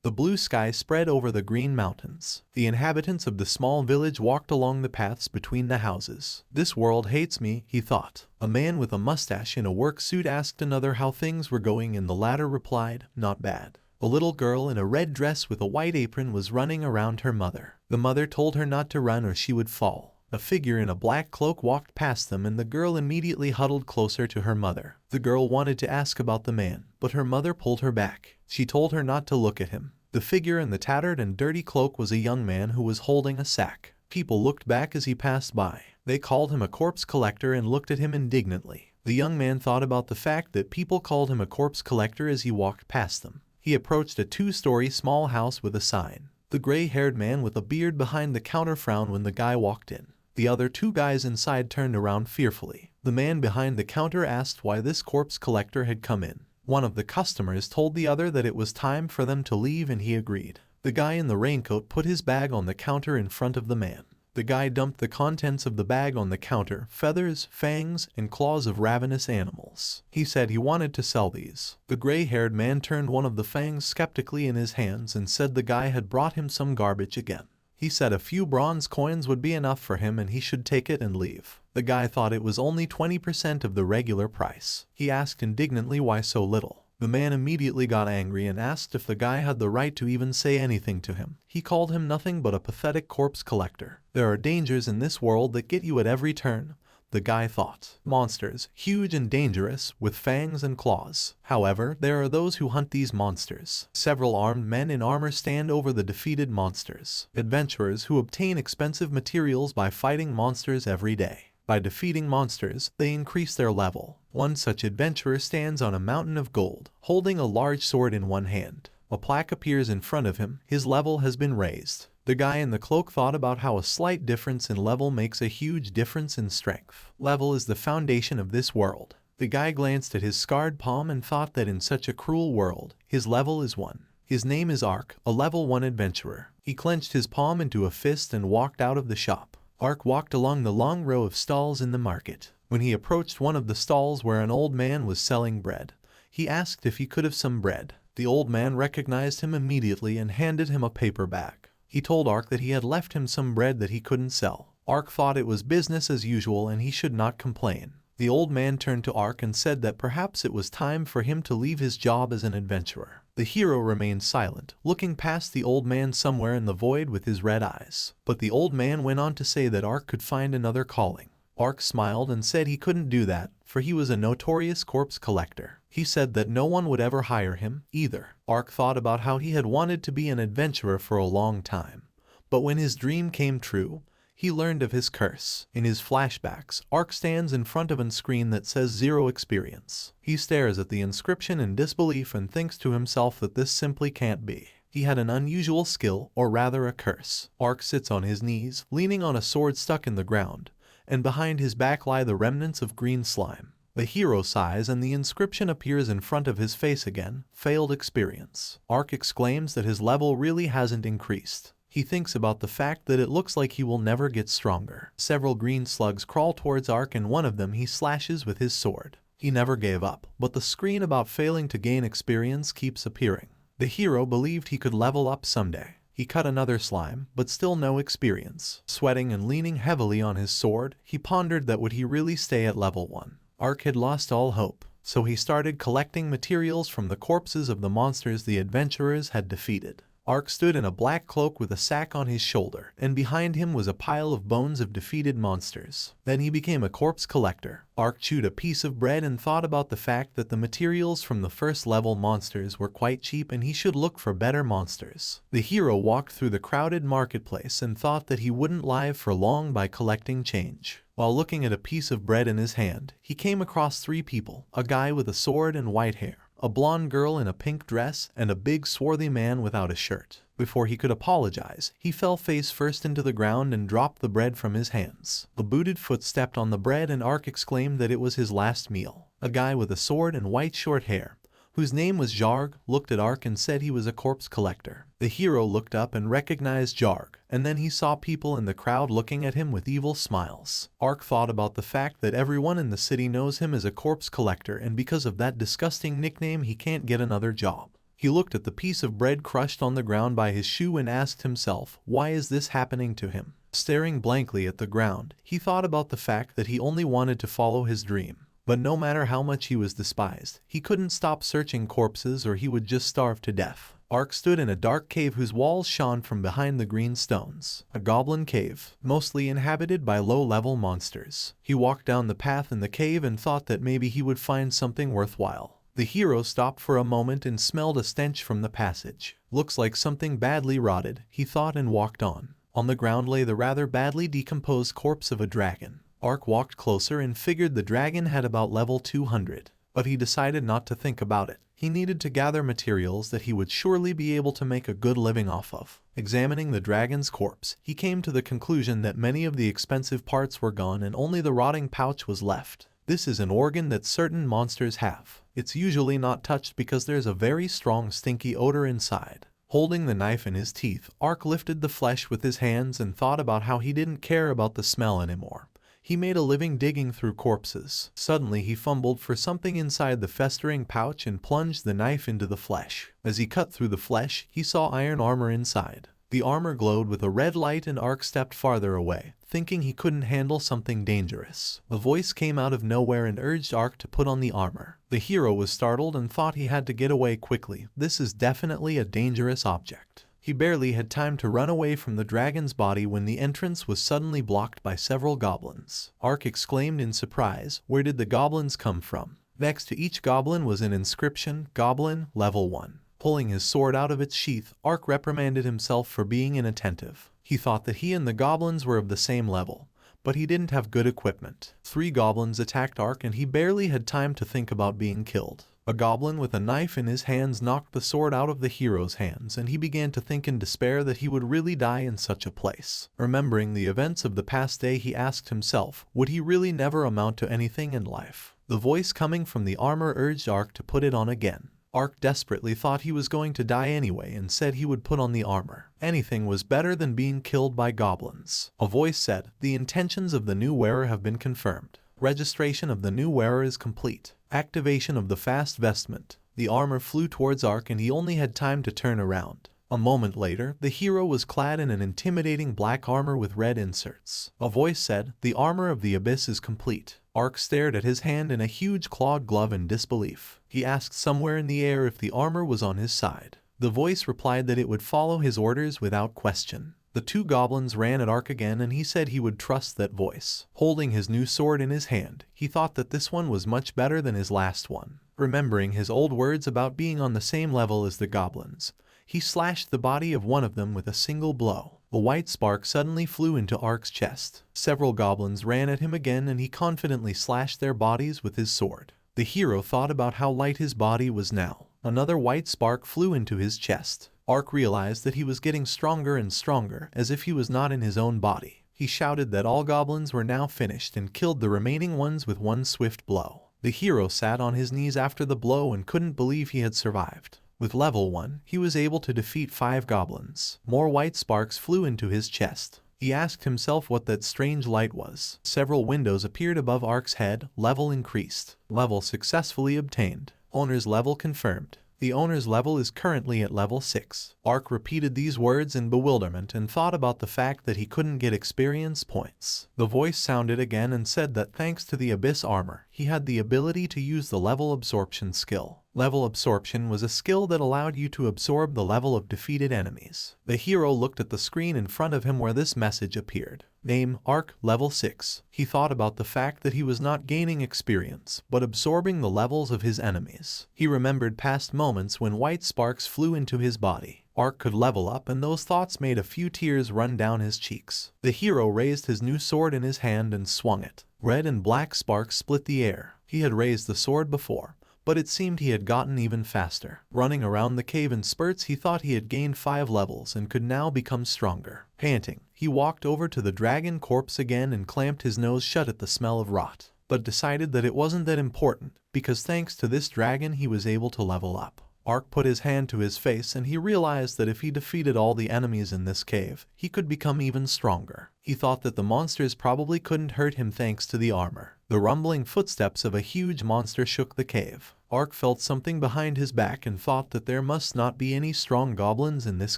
The blue sky spread over the green mountains. The inhabitants of the small village walked along the paths between the houses. "This world hates me," he thought. A man with a mustache in a work suit asked another how things were going, and the latter replied, "Not bad." A little girl in a red dress with a white apron was running around her mother. The mother told her not to run or she would fall. A figure in a black cloak walked past them, and the girl immediately huddled closer to her mother. The girl wanted to ask about the man, but her mother pulled her back. She told her not to look at him. The figure in the tattered and dirty cloak was a young man who was holding a sack. People looked back as he passed by. They called him a corpse collector and looked at him indignantly. The young man thought about the fact that people called him a corpse collector as he walked past them. He approached a 2-story small house with a sign. The gray-haired man with a beard behind the counter frowned when the guy walked in. The other 2 guys inside turned around fearfully. The man behind the counter asked why this corpse collector had come in. One of the customers told the other that it was time for them to leave, and he agreed. The guy in the raincoat put his bag on the counter in front of the man. The guy dumped the contents of the bag on the counter: feathers, fangs, and claws of ravenous animals. He said he wanted to sell these. The gray-haired man turned one of the fangs skeptically in his hands and said the guy had brought him some garbage again. He said a few bronze coins would be enough for him and he should take it and leave. The guy thought it was only 20% of the regular price. He asked indignantly why so little. The man immediately got angry and asked if the guy had the right to even say anything to him. He called him nothing but a pathetic corpse collector. There are dangers in this world that get you at every turn, the guy thought. Monsters, huge and dangerous, with fangs and claws. However, there are those who hunt these monsters. Several armed men in armor stand over the defeated monsters. Adventurers who obtain expensive materials by fighting monsters every day. By defeating monsters, they increase their level. One such adventurer stands on a mountain of gold, holding a large sword in one hand. A plaque appears in front of him. His level has been raised. The guy in the cloak thought about how a slight difference in level makes a huge difference in strength. Level is the foundation of this world. The guy glanced at his scarred palm and thought that in such a cruel world, his level is 1. His name is Ark, a level 1 adventurer. He clenched his palm into a fist and walked out of the shop. Ark walked along the long row of stalls in the market. When he approached one of the stalls where an old man was selling bread, he asked if he could have some bread. The old man recognized him immediately and handed him a paper bag. He told Ark that he had left him some bread that he couldn't sell. Ark thought it was business as usual and he should not complain. The old man turned to Ark and said that perhaps it was time for him to leave his job as an adventurer. The hero remained silent, looking past the old man somewhere in the void with his red eyes. But the old man went on to say that Ark could find another calling. Ark smiled and said he couldn't do that, for he was a notorious corpse collector. He said that no one would ever hire him, either. Ark thought about how he had wanted to be an adventurer for a long time. But when his dream came true, he learned of his curse. In his flashbacks, Ark stands in front of a screen that says 0 experience. He stares at the inscription in disbelief and thinks to himself that this simply can't be. He had an unusual skill, or rather a curse. Ark sits on his knees, leaning on a sword stuck in the ground, and behind his back lie the remnants of green slime. The hero sighs and the inscription appears in front of his face again: failed experience. Ark exclaims that his level really hasn't increased. He thinks about the fact that it looks like he will never get stronger. Several green slugs crawl towards Ark and one of them he slashes with his sword. He never gave up, but the screen about failing to gain experience keeps appearing. The hero believed he could level up someday. He cut another slime, but still no experience. Sweating and leaning heavily on his sword, he pondered that would he really stay at level 1. Ark had lost all hope, so he started collecting materials from the corpses of the monsters the adventurers had defeated. Ark stood in a black cloak with a sack on his shoulder, and behind him was a pile of bones of defeated monsters. Then he became a corpse collector. Ark chewed a piece of bread and thought about the fact that the materials from the first level monsters were quite cheap and he should look for better monsters. The hero walked through the crowded marketplace and thought that he wouldn't live for long by collecting change. While looking at a piece of bread in his hand, he came across 3 people: a guy with a sword and white hair, a blonde girl in a pink dress, and a big swarthy man without a shirt. Before he could apologize, he fell face first into the ground and dropped the bread from his hands. A booted foot stepped on the bread and Ark exclaimed that it was his last meal. A guy with a sword and white short hair, whose name was Jarg, looked at Ark and said he was a corpse collector. The hero looked up and recognized Jarg, and then he saw people in the crowd looking at him with evil smiles. Ark thought about the fact that everyone in the city knows him as a corpse collector, and because of that disgusting nickname he can't get another job. He looked at the piece of bread crushed on the ground by his shoe and asked himself, why is this happening to him? Staring blankly at the ground, he thought about the fact that he only wanted to follow his dream. But no matter how much he was despised, he couldn't stop searching corpses or he would just starve to death. Ark stood in a dark cave whose walls shone from behind the green stones. A goblin cave, mostly inhabited by low-level monsters. He walked down the path in the cave and thought that maybe he would find something worthwhile. The hero stopped for a moment and smelled a stench from the passage. Looks like something badly rotted, he thought, and walked on. On the ground lay the rather badly decomposed corpse of a dragon. Ark walked closer and figured the dragon had about level 200. But he decided not to think about it. He needed to gather materials that he would surely be able to make a good living off of. Examining the dragon's corpse, he came to the conclusion that many of the expensive parts were gone and only the rotting pouch was left. This is an organ that certain monsters have. It's usually not touched because there's a very strong stinky odor inside. Holding the knife in his teeth, Ark lifted the flesh with his hands and thought about how he didn't care about the smell anymore. He made a living digging through corpses. Suddenly he fumbled for something inside the festering pouch and plunged the knife into the flesh. As he cut through the flesh, he saw iron armor inside. The armor glowed with a red light and Ark stepped farther away, thinking he couldn't handle something dangerous. A voice came out of nowhere and urged Ark to put on the armor. The hero was startled and thought he had to get away quickly. This is definitely a dangerous object. He barely had time to run away from the dragon's body when the entrance was suddenly blocked by several goblins. Ark exclaimed in surprise, where did the goblins come from? Next to each goblin was an inscription, Goblin, Level 1. Pulling his sword out of its sheath, Ark reprimanded himself for being inattentive. He thought that he and the goblins were of the same level, but he didn't have good equipment. 3 goblins attacked Ark and he barely had time to think about being killed. A goblin with a knife in his hands knocked the sword out of the hero's hands and he began to think in despair that he would really die in such a place. Remembering the events of the past day, he asked himself, would he really never amount to anything in life? The voice coming from the armor urged Ark to put it on again. Ark desperately thought he was going to die anyway and said he would put on the armor. Anything was better than being killed by goblins. A voice said, the intentions of the new wearer have been confirmed. Registration of the new wearer is complete. Activation of the fast vestment. The armor flew towards Ark and he only had time to turn around. A moment later, the hero was clad in an intimidating black armor with red inserts. A voice said, the armor of the abyss is complete. Ark stared at his hand in a huge clawed glove in disbelief. He asked somewhere in the air if the armor was on his side. The voice replied that it would follow his orders without question. The 2 goblins ran at Ark again and he said he would trust that voice. Holding his new sword in his hand, he thought that this one was much better than his last one. Remembering his old words about being on the same level as the goblins, he slashed the body of one of them with a single blow. A white spark suddenly flew into Ark's chest. Several goblins ran at him again and he confidently slashed their bodies with his sword. The hero thought about how light his body was now. Another white spark flew into his chest. Ark realized that he was getting stronger and stronger, as if he was not in his own body. He shouted that all goblins were now finished and killed the remaining ones with one swift blow. The hero sat on his knees after the blow and couldn't believe he had survived. With level 1, he was able to defeat 5 goblins. More white sparks flew into his chest. He asked himself what that strange light was. Several windows appeared above Ark's head. Level increased. Level successfully obtained. Owner's level confirmed. The owner's level is currently at level 6. Ark repeated these words in bewilderment and thought about the fact that he couldn't get experience points. The voice sounded again and said that thanks to the Abyss armor, he had the ability to use the level absorption skill. Level absorption was a skill that allowed you to absorb the level of defeated enemies. The hero looked at the screen in front of him where this message appeared. Name, Ark, level 6. He thought about the fact that he was not gaining experience, but absorbing the levels of his enemies. He remembered past moments when white sparks flew into his body. Ark could level up and those thoughts made a few tears run down his cheeks. The hero raised his new sword in his hand and swung it. Red and black sparks split the air. He had raised the sword before, but it seemed he had gotten even faster. Running around the cave in spurts, he thought he had gained 5 levels and could now become stronger. Panting, he walked over to the dragon corpse again and clamped his nose shut at the smell of rot, but decided that it wasn't that important, because thanks to this dragon he was able to level up. Ark put his hand to his face and he realized that if he defeated all the enemies in this cave, he could become even stronger. He thought that the monsters probably couldn't hurt him thanks to the armor. The rumbling footsteps of a huge monster shook the cave. Ark felt something behind his back and thought that there must not be any strong goblins in this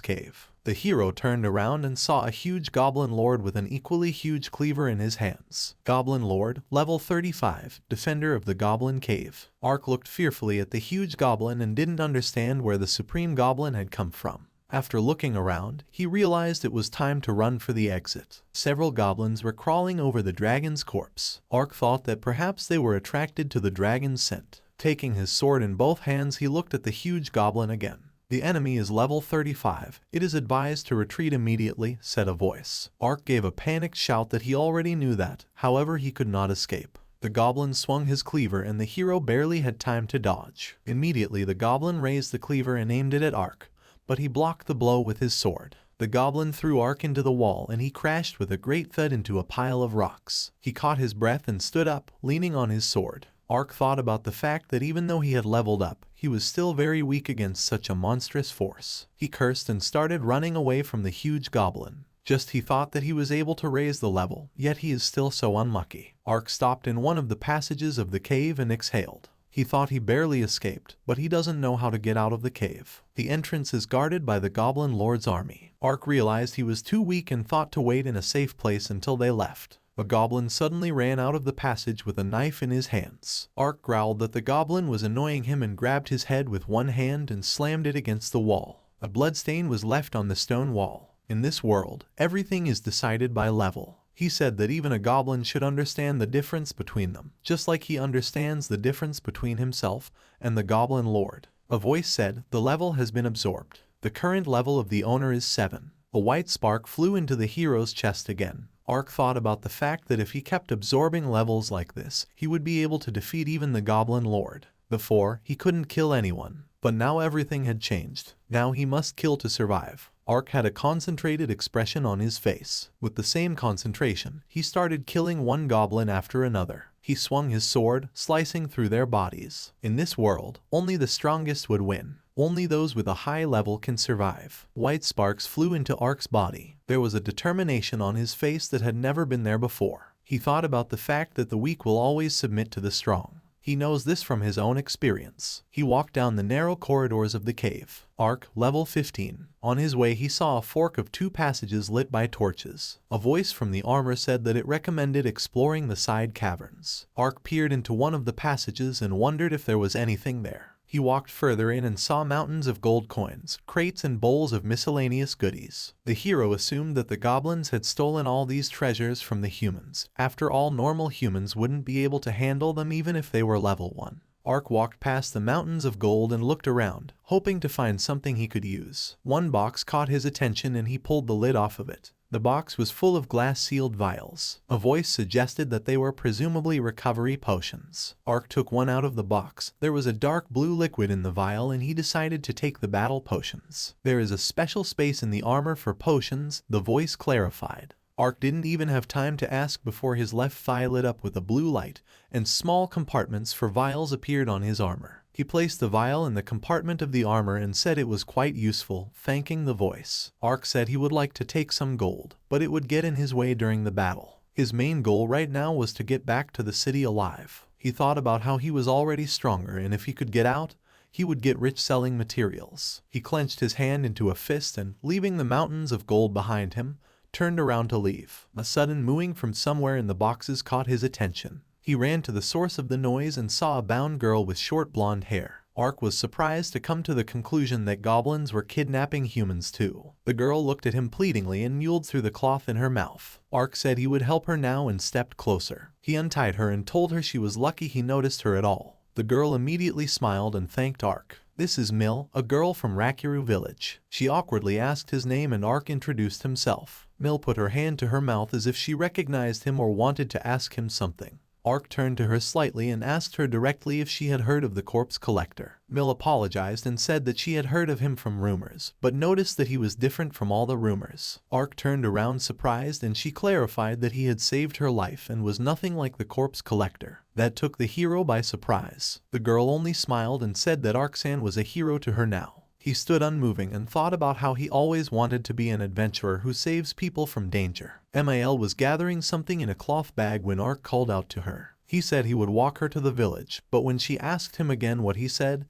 cave. The hero turned around and saw a huge goblin lord with an equally huge cleaver in his hands. Goblin Lord, level 35, defender of the goblin cave. Ark looked fearfully at the huge goblin and didn't understand where the supreme goblin had come from. After looking around, he realized it was time to run for the exit. Several goblins were crawling over the dragon's corpse. Ark thought that perhaps they were attracted to the dragon's scent. Taking his sword in both hands, he looked at the huge goblin again. The enemy is level 35. It is advised to retreat immediately, said a voice. Ark gave a panicked shout that he already knew that, however he could not escape. The goblin swung his cleaver and the hero barely had time to dodge. Immediately the goblin raised the cleaver and aimed it at Ark, but he blocked the blow with his sword. The goblin threw Ark into the wall and he crashed with a great thud into a pile of rocks. He caught his breath and stood up, leaning on his sword. Ark thought about the fact that even though he had leveled up, he was still very weak against such a monstrous force. He cursed and started running away from the huge goblin. Just he thought that he was able to raise the level, yet he is still so unlucky. Ark stopped in one of the passages of the cave and exhaled. He thought he barely escaped, but he doesn't know how to get out of the cave. The entrance is guarded by the Goblin Lord's army. Ark realized he was too weak and thought to wait in a safe place until they left. A goblin suddenly ran out of the passage with a knife in his hands. Ark growled that the goblin was annoying him and grabbed his head with one hand and slammed it against the wall. A bloodstain was left on the stone wall. In this world, everything is decided by level. He said that even a goblin should understand the difference between them, just like he understands the difference between himself and the Goblin Lord. A voice said, "The level has been absorbed. The current level of the owner is 7. A white spark flew into the hero's chest again. Ark thought about the fact that if he kept absorbing levels like this, he would be able to defeat even the Goblin Lord. Before, he couldn't kill anyone, but now everything had changed. Now he must kill to survive. Ark had a concentrated expression on his face. With the same concentration, he started killing one goblin after another. He swung his sword, slicing through their bodies. In this world, only the strongest would win. Only those with a high level can survive. White sparks flew into Ark's body. There was a determination on his face that had never been there before. He thought about the fact that the weak will always submit to the strong. He knows this from his own experience. He walked down the narrow corridors of the cave. Ark, level 15. On his way he saw a fork of 2 passages lit by torches. A voice from the armor said that it recommended exploring the side caverns. Ark peered into one of the passages and wondered if there was anything there. He walked further in and saw mountains of gold coins, crates and bowls of miscellaneous goodies. The hero assumed that the goblins had stolen all these treasures from the humans. After all, normal humans wouldn't be able to handle them even if they were level 1. Ark walked past the mountains of gold and looked around, hoping to find something he could use. One box caught his attention and he pulled the lid off of it. The box was full of glass-sealed vials. A voice suggested that they were presumably recovery potions. Ark took one out of the box. There was a dark blue liquid in the vial and he decided to take the battle potions. There is a special space in the armor for potions, the voice clarified. Ark didn't even have time to ask before his left thigh lit up with a blue light, and small compartments for vials appeared on his armor. He placed the vial in the compartment of the armor and said it was quite useful, thanking the voice. Ark said he would like to take some gold, but it would get in his way during the battle. His main goal right now was to get back to the city alive. He thought about how he was already stronger and if he could get out, he would get rich selling materials. He clenched his hand into a fist and, leaving the mountains of gold behind him, turned around to leave. A sudden mooing from somewhere in the boxes caught his attention. He ran to the source of the noise and saw a bound girl with short blonde hair. Ark was surprised to come to the conclusion that goblins were kidnapping humans too. The girl looked at him pleadingly and mewed through the cloth in her mouth. Ark said he would help her now and stepped closer. He untied her and told her she was lucky he noticed her at all. The girl immediately smiled and thanked Ark. "This is Mill, a girl from Rakiru village." She awkwardly asked his name and Ark introduced himself. Mill put her hand to her mouth as if she recognized him or wanted to ask him something. Ark turned to her slightly and asked her directly if she had heard of the corpse collector. Mill apologized and said that she had heard of him from rumors, but noticed that he was different from all the rumors. Ark turned around surprised and she clarified that he had saved her life and was nothing like the corpse collector. That took the hero by surprise. The girl only smiled and said that Arksan was a hero to her now. He stood unmoving and thought about how he always wanted to be an adventurer who saves people from danger. Mil was gathering something in a cloth bag when Ark called out to her. He said he would walk her to the village, but when she asked him again what he said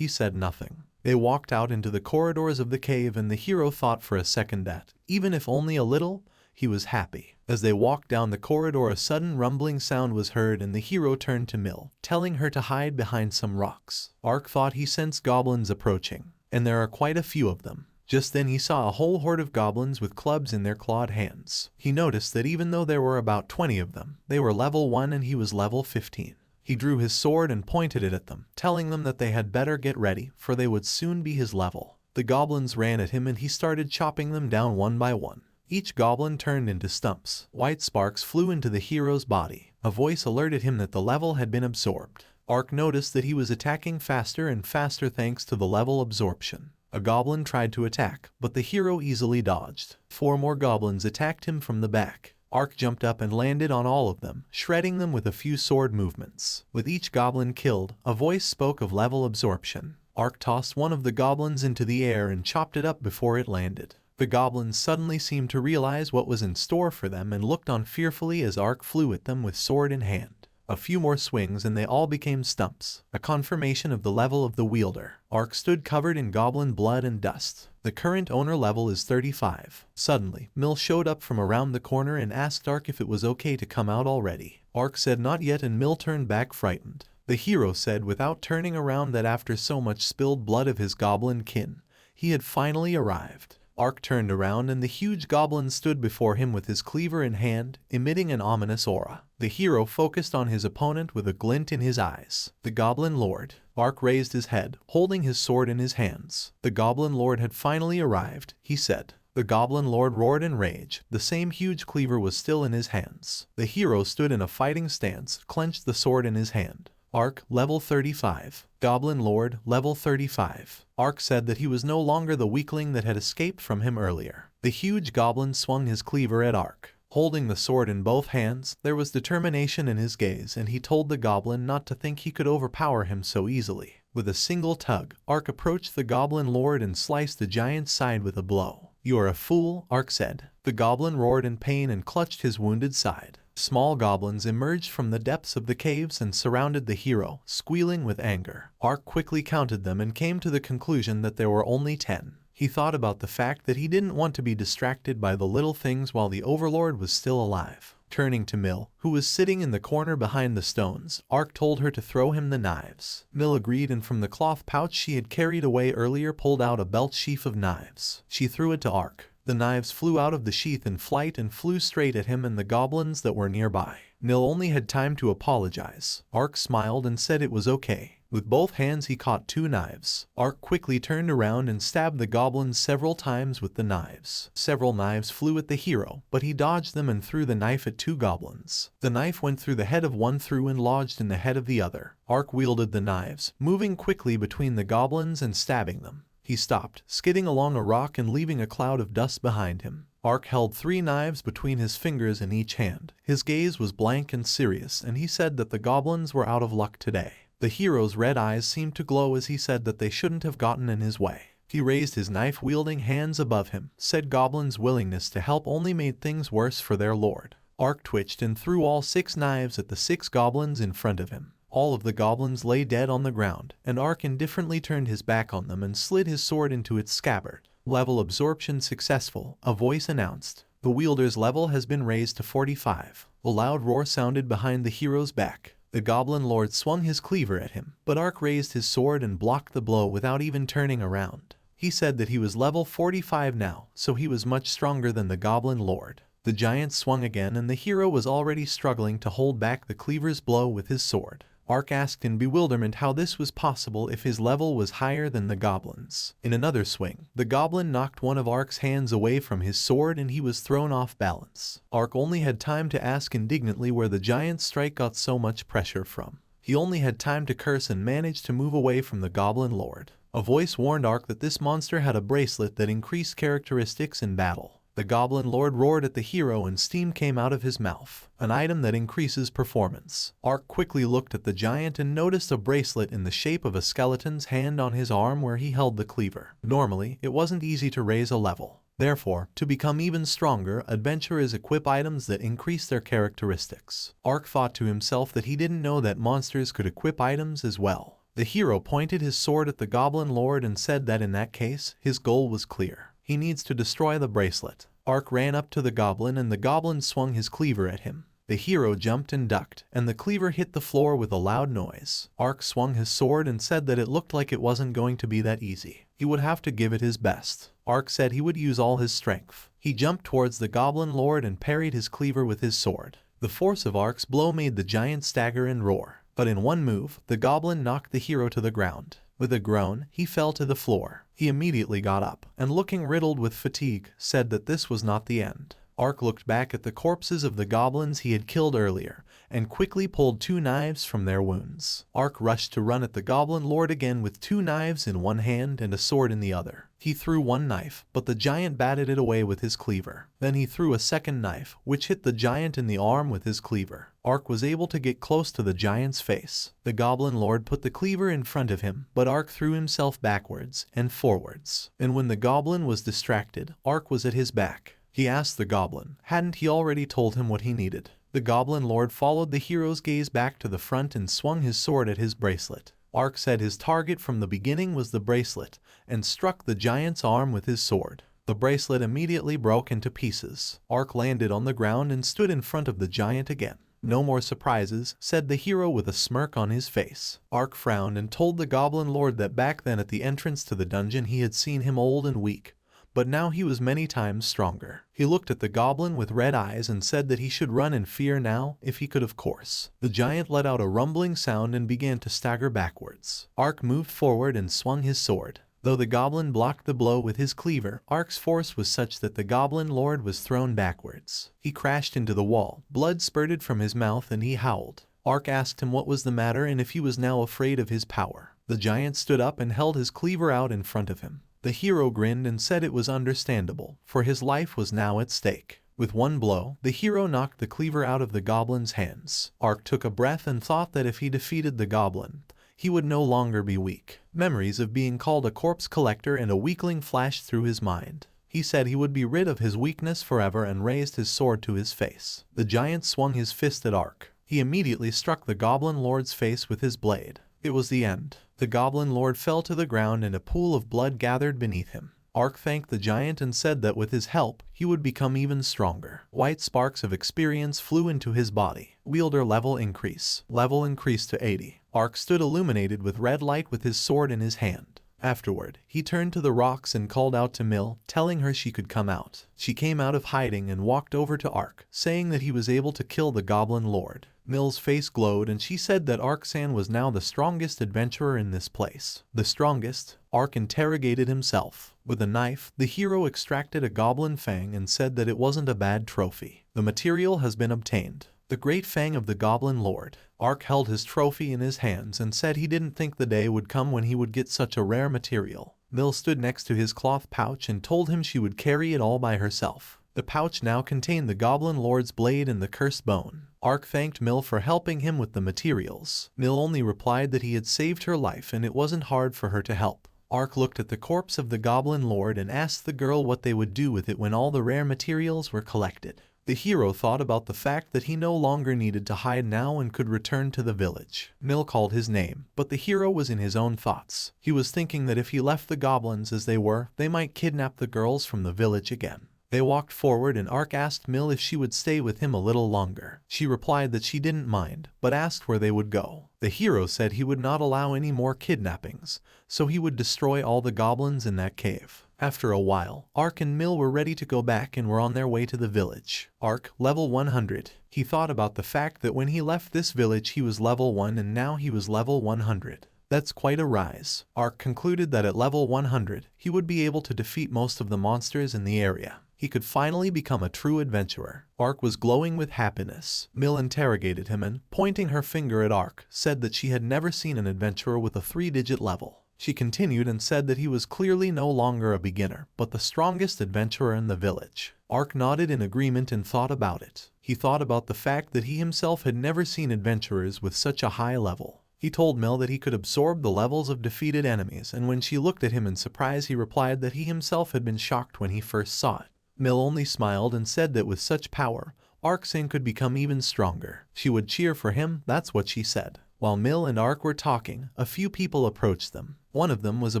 nothing. They walked out into the corridors of the cave, and the hero thought for a second that, even if only a little, he was happy. As they walked down the corridor, a sudden rumbling sound was heard, and the hero turned to Mill, telling her to hide behind some rocks. Ark thought he sensed goblins approaching, and there are quite a few of them. Just then he saw a whole horde of goblins with clubs in their clawed hands. He noticed that even though there were about 20 of them, they were level 1 and he was level 15. He drew his sword and pointed it at them, telling them that they had better get ready, for they would soon be his level. The goblins ran at him and he started chopping them down one by one. Each goblin turned into stumps. White sparks flew into the hero's body. A voice alerted him that the level had been absorbed. Ark noticed that he was attacking faster and faster thanks to the level absorption. A goblin tried to attack, but the hero easily dodged. 4 more goblins attacked him from the back. Ark jumped up and landed on all of them, shredding them with a few sword movements. With each goblin killed, a voice spoke of level absorption. Ark tossed one of the goblins into the air and chopped it up before it landed. The goblins suddenly seemed to realize what was in store for them and looked on fearfully as Ark flew at them with sword in hand. A few more swings and they all became stumps, a confirmation of the level of the wielder. Ark stood covered in goblin blood and dust. The current owner level is 35. Suddenly, Mill showed up from around the corner and asked Ark if it was okay to come out already. Ark said not yet, and Mill turned back frightened. The hero said without turning around that after so much spilled blood of his goblin kin, he had finally arrived. Ark turned around and the huge goblin stood before him with his cleaver in hand, emitting an ominous aura. The hero focused on his opponent with a glint in his eyes. The Goblin Lord. Ark raised his head, holding his sword in his hands. The Goblin Lord had finally arrived, he said. The Goblin Lord roared in rage. The same huge cleaver was still in his hands. The hero stood in a fighting stance, clenched the sword in his hand. Ark, level 35. Goblin Lord, level 35. Ark said that he was no longer the weakling that had escaped from him earlier. The huge goblin swung his cleaver at Ark. Holding the sword in both hands, there was determination in his gaze, and he told the goblin not to think he could overpower him so easily. With a single tug, Ark approached the Goblin Lord and sliced the giant's side with a blow. "You are a fool," Ark said. The goblin roared in pain and clutched his wounded side. Small goblins emerged from the depths of the caves and surrounded the hero, squealing with anger. Ark quickly counted them and came to the conclusion that there were only 10. He thought about the fact that he didn't want to be distracted by the little things while the Overlord was still alive. Turning to Mill, who was sitting in the corner behind the stones, Ark told her to throw him the knives. Mill agreed, and from the cloth pouch she had carried away earlier pulled out a belt sheath of knives. She threw it to Ark. The knives flew out of the sheath in flight and flew straight at him and the goblins that were nearby. Mill only had time to apologize. Ark smiled and said it was okay. With both hands he caught 2 knives. Ark quickly turned around and stabbed the goblins several times with the knives. Several knives flew at the hero, but he dodged them and threw the knife at 2 goblins. The knife went through the head of one, through and lodged in the head of the other. Ark wielded the knives, moving quickly between the goblins and stabbing them. He stopped, skidding along a rock and leaving a cloud of dust behind him. Ark held 3 knives between his fingers in each hand. His gaze was blank and serious, and he said that the goblins were out of luck today. The hero's red eyes seemed to glow as he said that they shouldn't have gotten in his way. He raised his knife-wielding hands above him, said goblins' willingness to help only made things worse for their lord. Ark twitched and threw all 6 knives at the 6 goblins in front of him. All of the goblins lay dead on the ground, and Ark indifferently turned his back on them and slid his sword into its scabbard. Level absorption successful, a voice announced. The wielder's level has been raised to 45. A loud roar sounded behind the hero's back. The Goblin Lord swung his cleaver at him, but Ark raised his sword and blocked the blow without even turning around. He said that he was level 45 now, so he was much stronger than the Goblin Lord. The giant swung again and the hero was already struggling to hold back the cleaver's blow with his sword. Ark asked in bewilderment how this was possible if his level was higher than the goblins. In another swing, the goblin knocked one of Ark's hands away from his sword and he was thrown off balance. Ark only had time to ask indignantly where the giant's strike got so much pressure from. He only had time to curse and managed to move away from the Goblin Lord. A voice warned Ark that this monster had a bracelet that increased characteristics in battle. The Goblin Lord roared at the hero and steam came out of his mouth, an item that increases performance. Ark quickly looked at the giant and noticed a bracelet in the shape of a skeleton's hand on his arm where he held the cleaver. Normally, it wasn't easy to raise a level. Therefore, to become even stronger, adventurers equip items that increase their characteristics. Ark thought to himself that he didn't know that monsters could equip items as well. The hero pointed his sword at the Goblin Lord and said that in that case, his goal was clear. He needs to destroy the bracelet. Ark ran up to the goblin and the goblin swung his cleaver at him. The hero jumped and ducked, and the cleaver hit the floor with a loud noise. Ark swung his sword and said that it looked like it wasn't going to be that easy. He would have to give it his best. Ark said he would use all his strength. He jumped towards the Goblin Lord and parried his cleaver with his sword. The force of Ark's blow made the giant stagger and roar. But in one move, the goblin knocked the hero to the ground. With a groan, he fell to the floor. He immediately got up, and looking riddled with fatigue, said that this was not the end. Ark looked back at the corpses of the goblins he had killed earlier, and quickly pulled 2 knives from their wounds. Ark rushed to run at the Goblin Lord again with 2 knives in one hand and a sword in the other. He threw one knife, but the giant batted it away with his cleaver. Then he threw a second knife, which hit the giant in the arm with his cleaver. Ark was able to get close to the giant's face. The Goblin Lord put the cleaver in front of him, but Ark threw himself backwards and forwards. And when the goblin was distracted, Ark was at his back. He asked the goblin, hadn't he already told him what he needed? The Goblin Lord followed the hero's gaze back to the front and swung his sword at his bracelet. Ark said his target from the beginning was the bracelet, and struck the giant's arm with his sword. The bracelet immediately broke into pieces. Ark landed on the ground and stood in front of the giant again. No more surprises, said the hero with a smirk on his face. Ark frowned and told the Goblin Lord that back then at the entrance to the dungeon he had seen him old and weak. But now he was many times stronger. He looked at the goblin with red eyes and said that he should run in fear now, if he could of course. The giant let out a rumbling sound and began to stagger backwards. Ark moved forward and swung his sword. Though the goblin blocked the blow with his cleaver, Ark's force was such that the Goblin Lord was thrown backwards. He crashed into the wall, blood spurted from his mouth and he howled. Ark asked him what was the matter and if he was now afraid of his power. The giant stood up and held his cleaver out in front of him. The hero grinned and said it was understandable, for his life was now at stake. With one blow, the hero knocked the cleaver out of the goblin's hands. Ark took a breath and thought that if he defeated the goblin, he would no longer be weak. Memories of being called a corpse collector and a weakling flashed through his mind. He said he would be rid of his weakness forever and raised his sword to his face. The giant swung his fist at Ark. He immediately struck the Goblin Lord's face with his blade. It was the end. The Goblin Lord fell to the ground and a pool of blood gathered beneath him. Ark thanked the giant and said that with his help, he would become even stronger. White sparks of experience flew into his body. Wielder level increase. Level increased to 80. Ark stood illuminated with red light with his sword in his hand. Afterward, he turned to the rocks and called out to Mill, telling her she could come out. She came out of hiding and walked over to Ark, saying that he was able to kill the Goblin Lord. Mill's face glowed and she said that Arksan was now the strongest adventurer in this place. The strongest? Ark interrogated himself. With a knife, the hero extracted a goblin fang and said that it wasn't a bad trophy. The material has been obtained. The great fang of the Goblin Lord. Ark held his trophy in his hands and said he didn't think the day would come when he would get such a rare material. Mill stood next to his cloth pouch and told him she would carry it all by herself. The pouch now contained the Goblin Lord's blade and the cursed bone. Ark thanked Mill for helping him with the materials. Mill only replied that he had saved her life and it wasn't hard for her to help. Ark looked at the corpse of the Goblin Lord and asked the girl what they would do with it when all the rare materials were collected. The hero thought about the fact that he no longer needed to hide now and could return to the village. Mill called his name, but the hero was in his own thoughts. He was thinking that if he left the goblins as they were, they might kidnap the girls from the village again. They walked forward and Ark asked Mill if she would stay with him a little longer. She replied that she didn't mind, but asked where they would go. The hero said he would not allow any more kidnappings, so he would destroy all the goblins in that cave. After a while, Ark and Mill were ready to go back and were on their way to the village. Ark, level 100. He thought about the fact that when he left this village he was level 1 and now he was level 100. That's quite a rise. Ark concluded that at level 100, he would be able to defeat most of the monsters in the area. He could finally become a true adventurer. Ark was glowing with happiness. Mill interrogated him and, pointing her finger at Ark, said that she had never seen an adventurer with a 3-digit level. She continued and said that he was clearly no longer a beginner, but the strongest adventurer in the village. Ark nodded in agreement and thought about it. He thought about the fact that he himself had never seen adventurers with such a high level. He told Mill that he could absorb the levels of defeated enemies, and when she looked at him in surprise he replied that he himself had been shocked when he first saw it. Mill only smiled and said that with such power, Arc-Sing could become even stronger. She would cheer for him, that's what she said. While Mill and Arc were talking, a few people approached them. One of them was a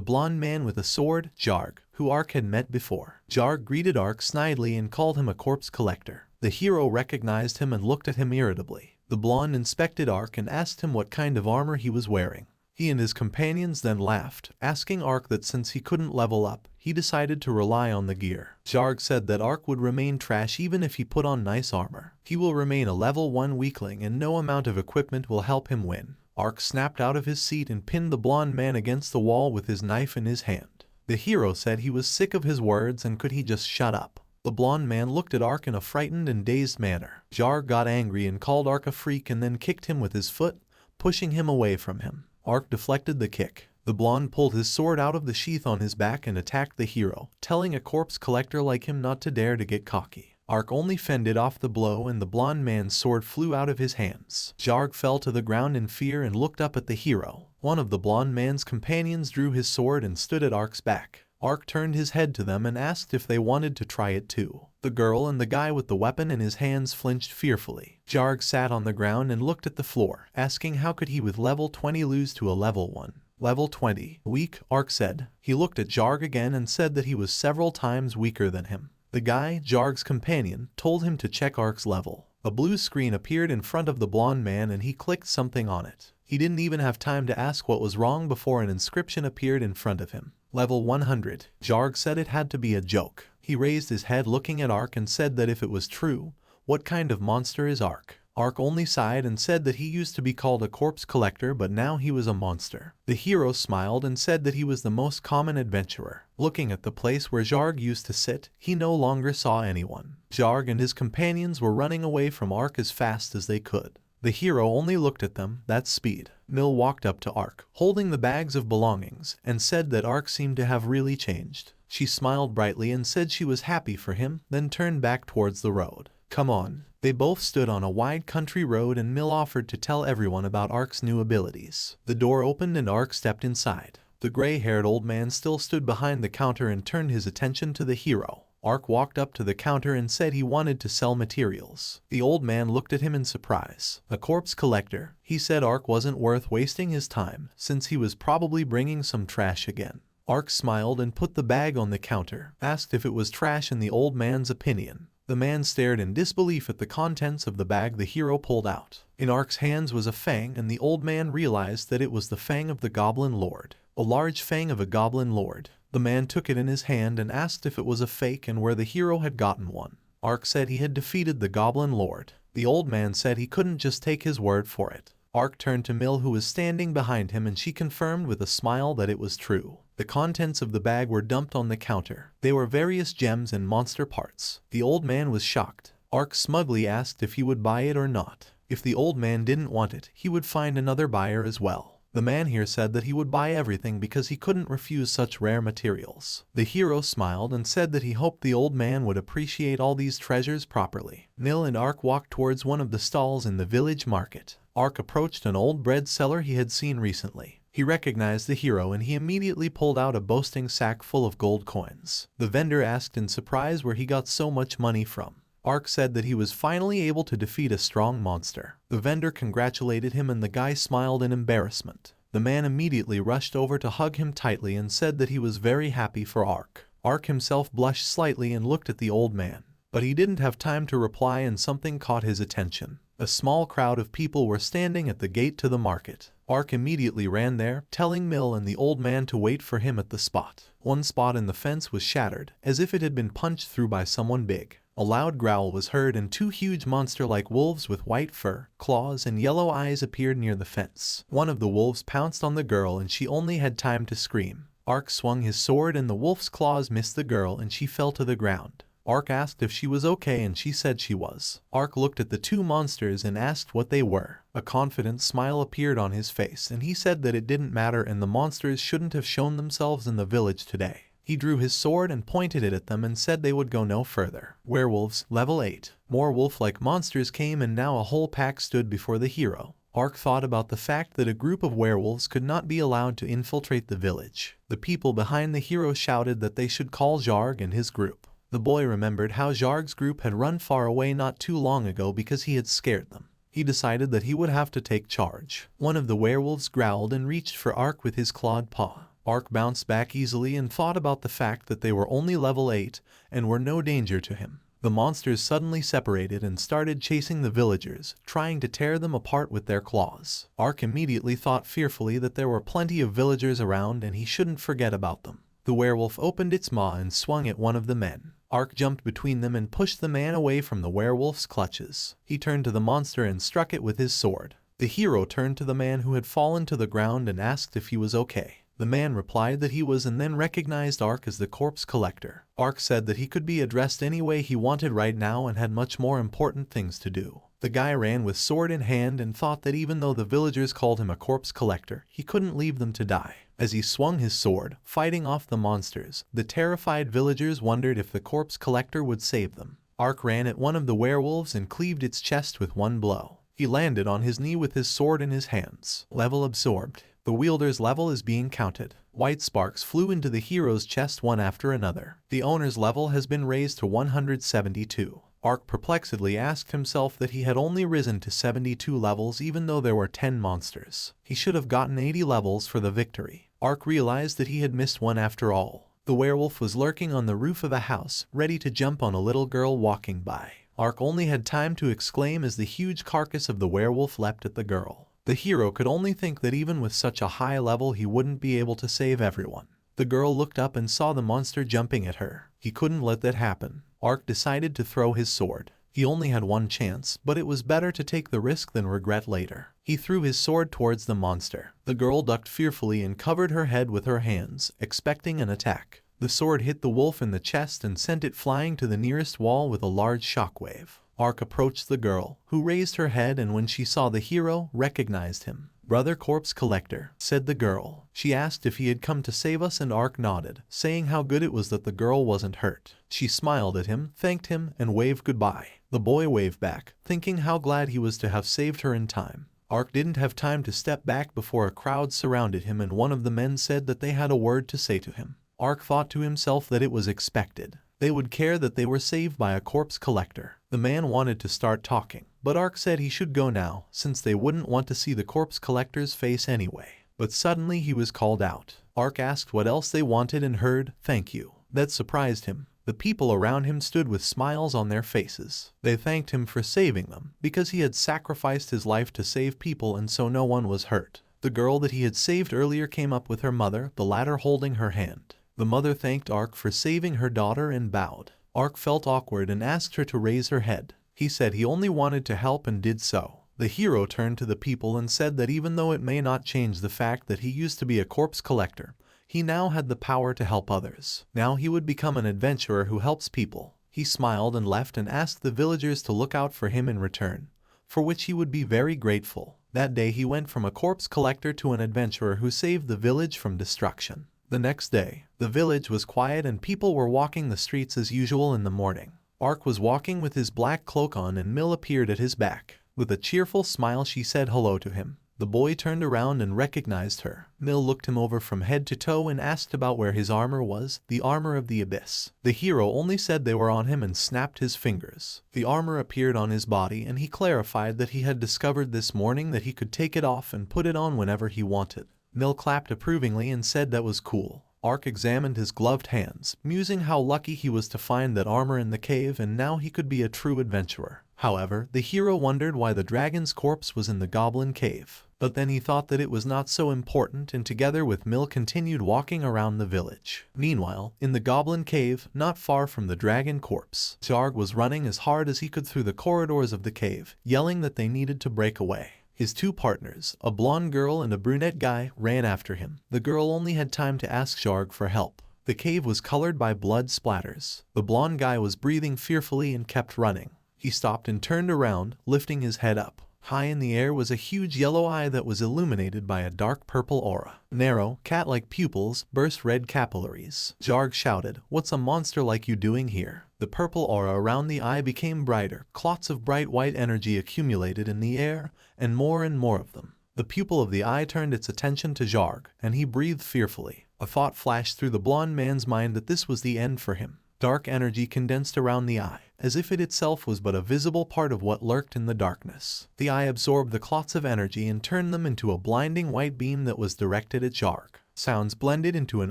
blonde man with a sword, Jarg, who Arc had met before. Jarg greeted Arc snidely and called him a corpse collector. The hero recognized him and looked at him irritably. The blonde inspected Arc and asked him what kind of armor he was wearing. He and his companions then laughed, asking Arc that since he couldn't level up, he decided to rely on the gear. Jarg said that Arc would remain trash even if he put on nice armor. He will remain a level 1 weakling and no amount of equipment will help him win. Arc snapped out of his seat and pinned the blonde man against the wall with his knife in his hand. The hero said he was sick of his words and could he just shut up. The blonde man looked at Arc in a frightened and dazed manner. Jarg got angry and called Arc a freak and then kicked him with his foot, pushing him away from him. Arc deflected the kick. The blonde pulled his sword out of the sheath on his back and attacked the hero, telling a corpse collector like him not to dare to get cocky. Arc only fended off the blow and the blonde man's sword flew out of his hands. Jarg fell to the ground in fear and looked up at the hero. One of the blonde man's companions drew his sword and stood at Arc's back. Arc turned his head to them and asked if they wanted to try it too. The girl and the guy with the weapon in his hands flinched fearfully. Jarg sat on the ground and looked at the floor, asking how could he with level 20 lose to a level 1. Level 20. Weak, Arc said. He looked at Jarg again and said that he was several times weaker than him. The guy, Jarg's companion, told him to check Arc's level. A blue screen appeared in front of the blonde man and he clicked something on it. He didn't even have time to ask what was wrong before an inscription appeared in front of him. Level 100. Jarg said it had to be a joke. He raised his head looking at Arc and said that if it was true, what kind of monster is Arc? Arc only sighed and said that he used to be called a corpse collector but now he was a monster. The hero smiled and said that he was the most common adventurer. Looking at the place where Jarg used to sit, he no longer saw anyone. Jarg and his companions were running away from Arc as fast as they could. The hero only looked at them, that's speed. Mill walked up to Arc, holding the bags of belongings, and said that Arc seemed to have really changed. She smiled brightly and said she was happy for him, then turned back towards the road. Come on. They both stood on a wide country road and Mill offered to tell everyone about Arc's new abilities. The door opened and Arc stepped inside. The gray-haired old man still stood behind the counter and turned his attention to the hero. Arc walked up to the counter and said he wanted to sell materials. The old man looked at him in surprise. A corpse collector, he said Arc wasn't worth wasting his time, since he was probably bringing some trash again. Arc smiled and put the bag on the counter, asked if it was trash in the old man's opinion. The man stared in disbelief at the contents of the bag the hero pulled out. In Arc's hands was a fang and the old man realized that it was the fang of the Goblin Lord. A large fang of a Goblin Lord. The man took it in his hand and asked if it was a fake and where the hero had gotten one. Arc said he had defeated the Goblin Lord. The old man said he couldn't just take his word for it. Arc turned to Mill who was standing behind him and she confirmed with a smile that it was true. The contents of the bag were dumped on the counter. They were various gems and monster parts. The old man was shocked. Arc smugly asked if he would buy it or not. If the old man didn't want it, he would find another buyer as well. The man here said that he would buy everything because he couldn't refuse such rare materials. The hero smiled and said that he hoped the old man would appreciate all these treasures properly. Mill and Arc walked towards one of the stalls in the village market. Arc approached an old bread seller he had seen recently. He recognized the hero and he immediately pulled out a boasting sack full of gold coins. The vendor asked in surprise where he got so much money from. Arc said that he was finally able to defeat a strong monster. The vendor congratulated him and the guy smiled in embarrassment. The man immediately rushed over to hug him tightly and said that he was very happy for Arc. Arc himself blushed slightly and looked at the old man. But he didn't have time to reply and something caught his attention. A small crowd of people were standing at the gate to the market. Arc immediately ran there, telling Mill and the old man to wait for him at the spot. One spot in the fence was shattered, as if it had been punched through by someone big. A loud growl was heard and two huge monster-like wolves with white fur, claws, and yellow eyes appeared near the fence. One of the wolves pounced on the girl and she only had time to scream. Arc swung his sword and the wolf's claws missed the girl and she fell to the ground. Arc asked if she was okay and she said she was. Arc looked at the two monsters and asked what they were. A confident smile appeared on his face and he said that it didn't matter and the monsters shouldn't have shown themselves in the village today. He drew his sword and pointed it at them and said they would go no further. Werewolves, level 8. More wolf-like monsters came and now a whole pack stood before the hero. Ark thought about the fact that a group of werewolves could not be allowed to infiltrate the village. The people behind the hero shouted that they should call Zharg and his group. The boy remembered how Zharg's group had run far away not too long ago because he had scared them. He decided that he would have to take charge. One of the werewolves growled and reached for Ark with his clawed paw. Ark bounced back easily and thought about the fact that they were only level 8 and were no danger to him. The monsters suddenly separated and started chasing the villagers, trying to tear them apart with their claws. Ark immediately thought fearfully that there were plenty of villagers around and he shouldn't forget about them. The werewolf opened its maw and swung at one of the men. Ark jumped between them and pushed the man away from the werewolf's clutches. He turned to the monster and struck it with his sword. The hero turned to the man who had fallen to the ground and asked if he was okay. The man replied that he was and then recognized Ark as the corpse collector. Ark said that he could be addressed any way he wanted right now and had much more important things to do. The guy ran with sword in hand and thought that even though the villagers called him a corpse collector, he couldn't leave them to die. As he swung his sword, fighting off the monsters, the terrified villagers wondered if the corpse collector would save them. Ark ran at one of the werewolves and cleaved its chest with one blow. He landed on his knee with his sword in his hands. Level absorbed. The wielder's level is being counted. White sparks flew into the hero's chest one after another. The owner's level has been raised to 172. Ark perplexedly asked himself that he had only risen to 72 levels even though there were 10 monsters. He should have gotten 80 levels for the victory. Ark realized that he had missed one after all. The werewolf was lurking on the roof of a house, ready to jump on a little girl walking by. Ark only had time to exclaim as the huge carcass of the werewolf leapt at the girl. The hero could only think that even with such a high level he wouldn't be able to save everyone. The girl looked up and saw the monster jumping at her. He couldn't let that happen. Ark decided to throw his sword. He only had one chance, but it was better to take the risk than regret later. He threw his sword towards the monster. The girl ducked fearfully and covered her head with her hands, expecting an attack. The sword hit the wolf in the chest and sent it flying to the nearest wall with a large shockwave. Ark approached the girl, who raised her head and when she saw the hero, recognized him. "Brother Corpse Collector," said the girl. She asked if he had come to save us and Ark nodded, saying how good it was that the girl wasn't hurt. She smiled at him, thanked him, and waved goodbye. The boy waved back, thinking how glad he was to have saved her in time. Ark didn't have time to step back before a crowd surrounded him and one of the men said that they had a word to say to him. Ark thought to himself that it was expected. They would care that they were saved by a corpse collector. The man wanted to start talking, but Ark said he should go now, since they wouldn't want to see the corpse collector's face anyway. But suddenly he was called out. Ark asked what else they wanted and heard, "Thank you." That surprised him. The people around him stood with smiles on their faces. They thanked him for saving them, because he had sacrificed his life to save people and so no one was hurt. The girl that he had saved earlier came up with her mother, the latter holding her hand. The mother thanked Ark for saving her daughter and bowed. Ark felt awkward and asked her to raise her head. He said he only wanted to help and did so. The hero turned to the people and said that even though it may not change the fact that he used to be a corpse collector, he now had the power to help others. Now he would become an adventurer who helps people. He smiled and left and asked the villagers to look out for him in return, for which he would be very grateful. That day he went from a corpse collector to an adventurer who saved the village from destruction. The next day, the village was quiet and people were walking the streets as usual in the morning. Ark was walking with his black cloak on and Mill appeared at his back. With a cheerful smile she said hello to him. The boy turned around and recognized her. Mill looked him over from head to toe and asked about where his armor was, the armor of the abyss. The hero only said they were on him and snapped his fingers. The armor appeared on his body and he clarified that he had discovered this morning that he could take it off and put it on whenever he wanted. Mill clapped approvingly and said that was cool. Ark examined his gloved hands, musing how lucky he was to find that armor in the cave and now he could be a true adventurer. However, the hero wondered why the dragon's corpse was in the goblin cave. But then he thought that it was not so important and together with Mill continued walking around the village. Meanwhile, in the goblin cave, not far from the dragon corpse, Zharg was running as hard as he could through the corridors of the cave, yelling that they needed to break away. His two partners, a blonde girl and a brunette guy, ran after him. The girl only had time to ask Zharg for help. The cave was colored by blood splatters. The blonde guy was breathing fearfully and kept running. He stopped and turned around, lifting his head up. High in the air was a huge yellow eye that was illuminated by a dark purple aura. Narrow, cat-like pupils burst red capillaries. Zharg shouted, "What's a monster like you doing here?" The purple aura around the eye became brighter, clots of bright white energy accumulated in the air, and more of them. The pupil of the eye turned its attention to Zharg, and he breathed fearfully. A thought flashed through the blond man's mind that this was the end for him. Dark energy condensed around the eye, as if it itself was but a visible part of what lurked in the darkness. The eye absorbed the clots of energy and turned them into a blinding white beam that was directed at Zharg. Sounds blended into an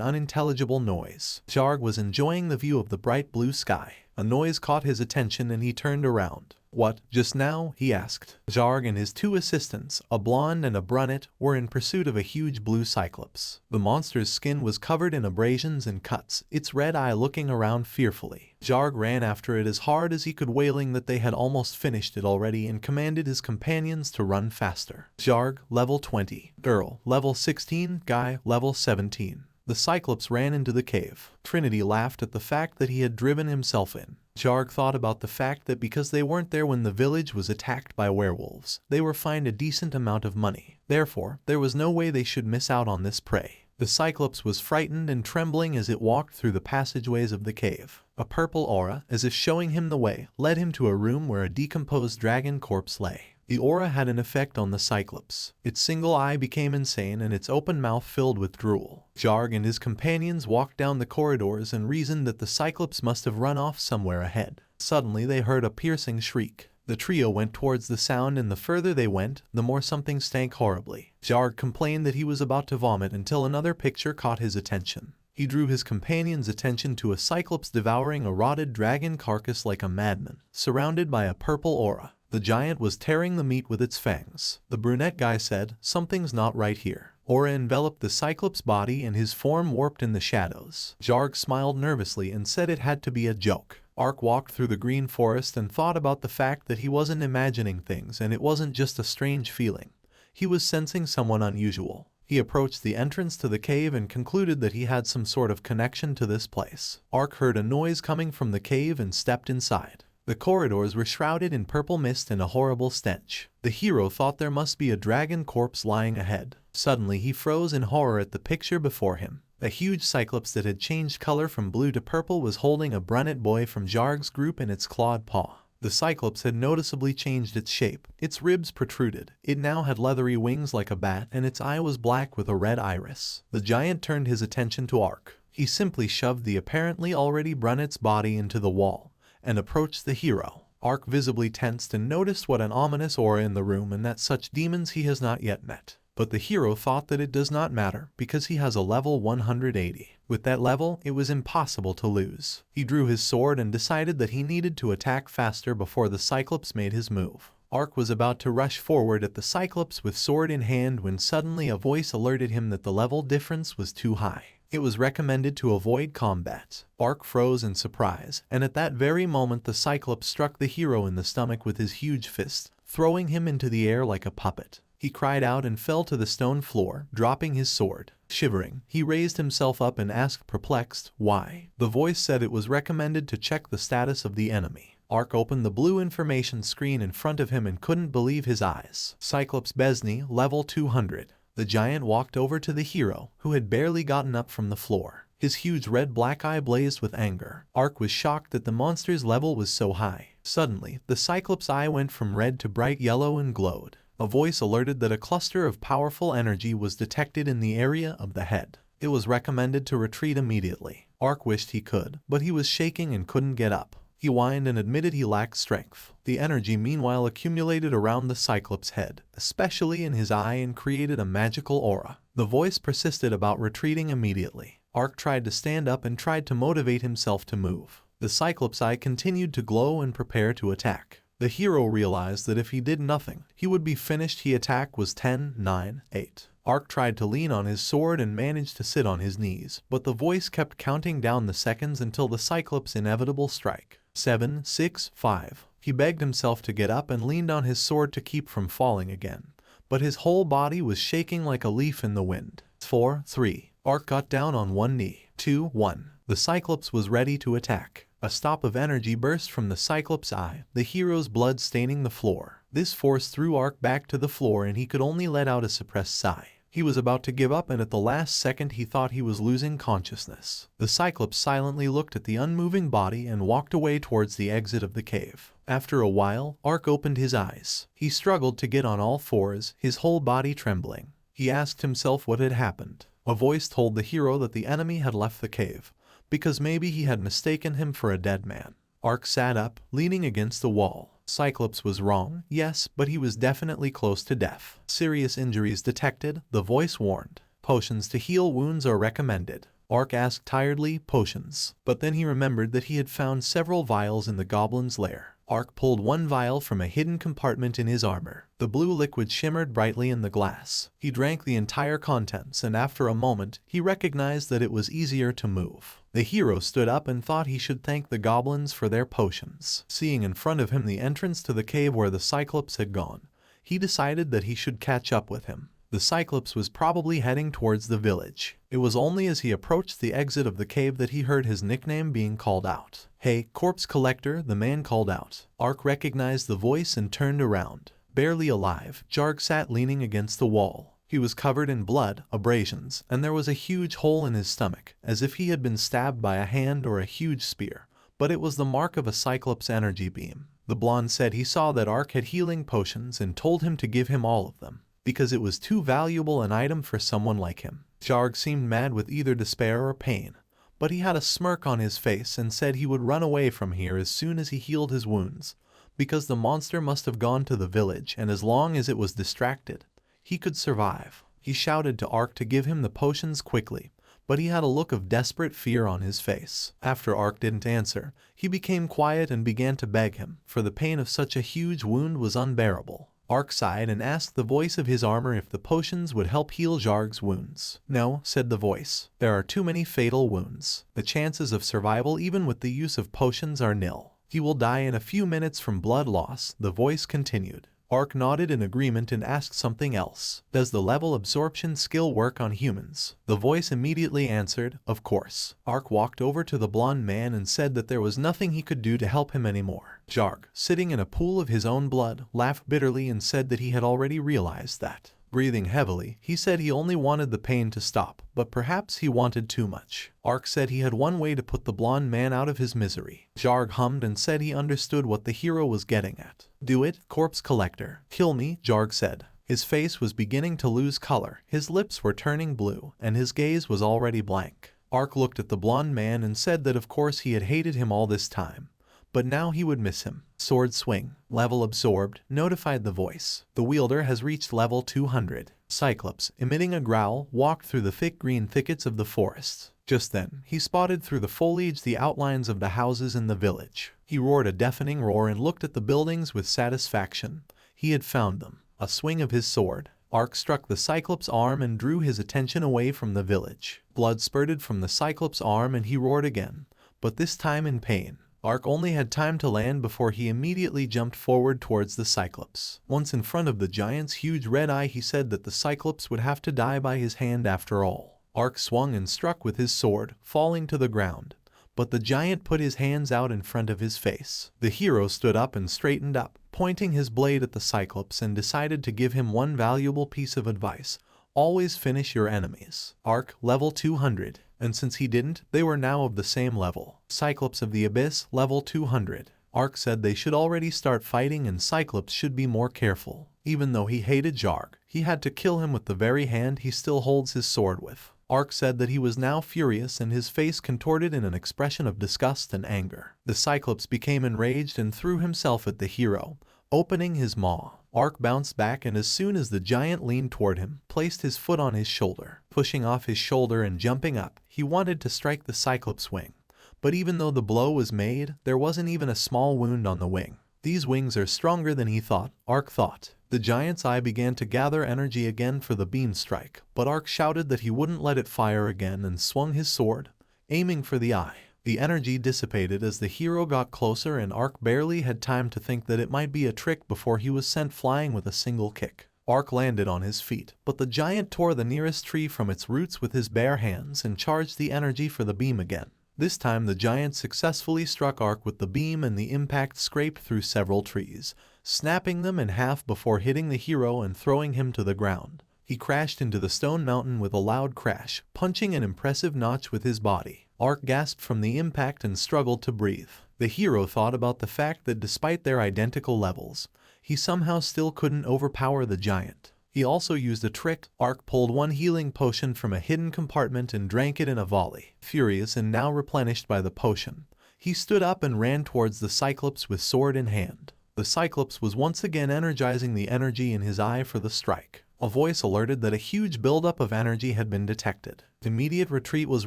unintelligible noise. Zharg was enjoying the view of the bright blue sky. A noise caught his attention and he turned around. "What, just now?" he asked. Zharg and his two assistants, a blonde and a brunette, were in pursuit of a huge blue cyclops. The monster's skin was covered in abrasions and cuts, its red eye looking around fearfully. Zharg ran after it as hard as he could, wailing that they had almost finished it already, and commanded his companions to run faster. Zharg, level 20. Girl, level 16. Guy, level 17. The Cyclops ran into the cave. Trinity laughed at the fact that he had driven himself in. Zharg thought about the fact that because they weren't there when the village was attacked by werewolves, they were fined a decent amount of money. Therefore, there was no way they should miss out on this prey. The Cyclops was frightened and trembling as it walked through the passageways of the cave. A purple aura, as if showing him the way, led him to a room where a decomposed dragon corpse lay. The aura had an effect on the Cyclops. Its single eye became insane and its open mouth filled with drool. Zharg and his companions walked down the corridors and reasoned that the Cyclops must have run off somewhere ahead. Suddenly they heard a piercing shriek. The trio went towards the sound, and the further they went, the more something stank horribly. Zharg complained that he was about to vomit until another picture caught his attention. He drew his companion's attention to a Cyclops devouring a rotted dragon carcass like a madman, surrounded by a purple aura. The giant was tearing the meat with its fangs. The brunette guy said, "Something's not right here." Aura enveloped the Cyclops' body and his form warped in the shadows. Zharg smiled nervously and said it had to be a joke. Ark walked through the green forest and thought about the fact that he wasn't imagining things and it wasn't just a strange feeling. He was sensing someone unusual. He approached the entrance to the cave and concluded that he had some sort of connection to this place. Ark heard a noise coming from the cave and stepped inside. The corridors were shrouded in purple mist and a horrible stench. The hero thought there must be a dragon corpse lying ahead. Suddenly he froze in horror at the picture before him. A huge Cyclops that had changed color from blue to purple was holding a brunette boy from Zharg's group in its clawed paw. The Cyclops had noticeably changed its shape. Its ribs protruded. It now had leathery wings like a bat, and its eye was black with a red iris. The giant turned his attention to Ark. He simply shoved the apparently already brunette's body into the wall and approached the hero. Ark visibly tensed and noticed what an ominous aura in the room and that such demons he has not yet met. But the hero thought that it does not matter because he has a level 180. With that level, it was impossible to lose. He drew his sword and decided that he needed to attack faster before the Cyclops made his move. Ark was about to rush forward at the Cyclops with sword in hand when suddenly a voice alerted him that the level difference was too high. It was recommended to avoid combat. Ark froze in surprise, and at that very moment the Cyclops struck the hero in the stomach with his huge fist, throwing him into the air like a puppet. He cried out and fell to the stone floor, dropping his sword. Shivering, he raised himself up and asked, perplexed, why? The voice said it was recommended to check the status of the enemy. Ark opened the blue information screen in front of him and couldn't believe his eyes. Cyclops Besny, level 200. The giant walked over to the hero, who had barely gotten up from the floor. His huge red-black eye blazed with anger. Ark was shocked that the monster's level was so high. Suddenly, the Cyclops' eye went from red to bright yellow and glowed. A voice alerted that a cluster of powerful energy was detected in the area of the head. It was recommended to retreat immediately. Ark wished he could, but he was shaking and couldn't get up. He whined and admitted he lacked strength. The energy meanwhile accumulated around the Cyclops' head, especially in his eye, and created a magical aura. The voice persisted about retreating immediately. Ark tried to stand up and tried to motivate himself to move. The Cyclops' eye continued to glow and prepare to attack. The hero realized that if he did nothing, he would be finished. His attack was 10, 9, 8. Ark tried to lean on his sword and managed to sit on his knees, but the voice kept counting down the seconds until the Cyclops' inevitable strike. 7, 6, 5. He begged himself to get up and leaned on his sword to keep from falling again, but his whole body was shaking like a leaf in the wind. 4, 3. Ark got down on one knee. 2, 1. The Cyclops was ready to attack. A stop of energy burst from the Cyclops' eye, the hero's blood staining the floor. This force threw Ark back to the floor and he could only let out a suppressed sigh. He was about to give up, and at the last second he thought he was losing consciousness. The Cyclops silently looked at the unmoving body and walked away towards the exit of the cave. After a while, Ark opened his eyes. He struggled to get on all fours, his whole body trembling. He asked himself what had happened. A voice told the hero that the enemy had left the cave, because maybe he had mistaken him for a dead man. Ark sat up, leaning against the wall. Cyclops was wrong, yes, but he was definitely close to death. Serious injuries detected, the voice warned. Potions to heal wounds are recommended. Ark asked tiredly, potions. But then he remembered that he had found several vials in the goblin's lair. Ark pulled one vial from a hidden compartment in his armor. The blue liquid shimmered brightly in the glass. He drank the entire contents, and after a moment, he recognized that it was easier to move. The hero stood up and thought he should thank the goblins for their potions. Seeing in front of him the entrance to the cave where the Cyclops had gone, he decided that he should catch up with him. The Cyclops was probably heading towards the village. It was only as he approached the exit of the cave that he heard his nickname being called out. "Hey, corpse collector," the man called out. Ark recognized the voice and turned around. Barely alive, Jarg sat leaning against the wall. He was covered in blood, abrasions, and there was a huge hole in his stomach, as if he had been stabbed by a hand or a huge spear. But it was the mark of a Cyclops energy beam. The blonde said he saw that Ark had healing potions and told him to give him all of them, because it was too valuable an item for someone like him. Jarg seemed mad with either despair or pain, but he had a smirk on his face and said he would run away from here as soon as he healed his wounds, because the monster must have gone to the village, and as long as it was distracted, he could survive. He shouted to Ark to give him the potions quickly, but he had a look of desperate fear on his face. After Ark didn't answer, he became quiet and began to beg him, for the pain of such a huge wound was unbearable. Ark sighed and asked the voice of his armor if the potions would help heal Jarg's wounds. "No," said the voice. "There are too many fatal wounds. The chances of survival even with the use of potions are nil. He will die in a few minutes from blood loss," the voice continued. Ark nodded in agreement and asked something else. "Does the level absorption skill work on humans?" The voice immediately answered, "Of course." Ark walked over to the blonde man and said that there was nothing he could do to help him anymore. Jarg, sitting in a pool of his own blood, laughed bitterly and said that he had already realized that. Breathing heavily, he said he only wanted the pain to stop, but perhaps he wanted too much. Ark said he had one way to put the blonde man out of his misery. Jarg hummed and said he understood what the hero was getting at. "Do it, corpse collector. Kill me," Jarg said. His face was beginning to lose color, his lips were turning blue, and his gaze was already blank. Ark looked at the blonde man and said that of course he had hated him all this time, but now he would miss him. "Sword swing. Level absorbed," notified the voice. "The wielder has reached level 200. Cyclops, emitting a growl, walked through the thick green thickets of the forest. Just then, he spotted through the foliage the outlines of the houses in the village. He roared a deafening roar and looked at the buildings with satisfaction. He had found them. A swing of his sword. Ark struck the Cyclops' arm and drew his attention away from the village. Blood spurted from the Cyclops' arm and he roared again, but this time in pain. Ark only had time to land before he immediately jumped forward towards the Cyclops. Once in front of the giant's huge red eye, he said that the Cyclops would have to die by his hand after all. Ark swung and struck with his sword, falling to the ground, but the giant put his hands out in front of his face. The hero stood up and straightened up, pointing his blade at the Cyclops, and decided to give him one valuable piece of advice: always finish your enemies. Ark, level 200. And since he didn't, they were now of the same level. Cyclops of the Abyss, level 200. Ark said they should already start fighting and Cyclops should be more careful. Even though he hated Jarg, he had to kill him with the very hand he still holds his sword with. Ark said that he was now furious and his face contorted in an expression of disgust and anger. The Cyclops became enraged and threw himself at the hero, opening his maw. Ark bounced back, and as soon as the giant leaned toward him, placed his foot on his shoulder. Pushing off his shoulder and jumping up, he wanted to strike the Cyclops' wing. But even though the blow was made, there wasn't even a small wound on the wing. These wings are stronger than he thought, Ark thought. The giant's eye began to gather energy again for the beam strike, but Ark shouted that he wouldn't let it fire again and swung his sword, aiming for the eye. The energy dissipated as the hero got closer, and Ark barely had time to think that it might be a trick before he was sent flying with a single kick. Ark landed on his feet, but the giant tore the nearest tree from its roots with his bare hands and charged the energy for the beam again. This time the giant successfully struck Ark with the beam, and the impact scraped through several trees, snapping them in half before hitting the hero and throwing him to the ground. He crashed into the stone mountain with a loud crash, punching an impressive notch with his body. Ark gasped from the impact and struggled to breathe. The hero thought about the fact that despite their identical levels, he somehow still couldn't overpower the giant. He also used a trick. Ark pulled one healing potion from a hidden compartment and drank it in a volley. Furious and now replenished by the potion, he stood up and ran towards the Cyclops with sword in hand. The Cyclops was once again energizing the energy in his eye for the strike. A voice alerted that a huge buildup of energy had been detected. Immediate retreat was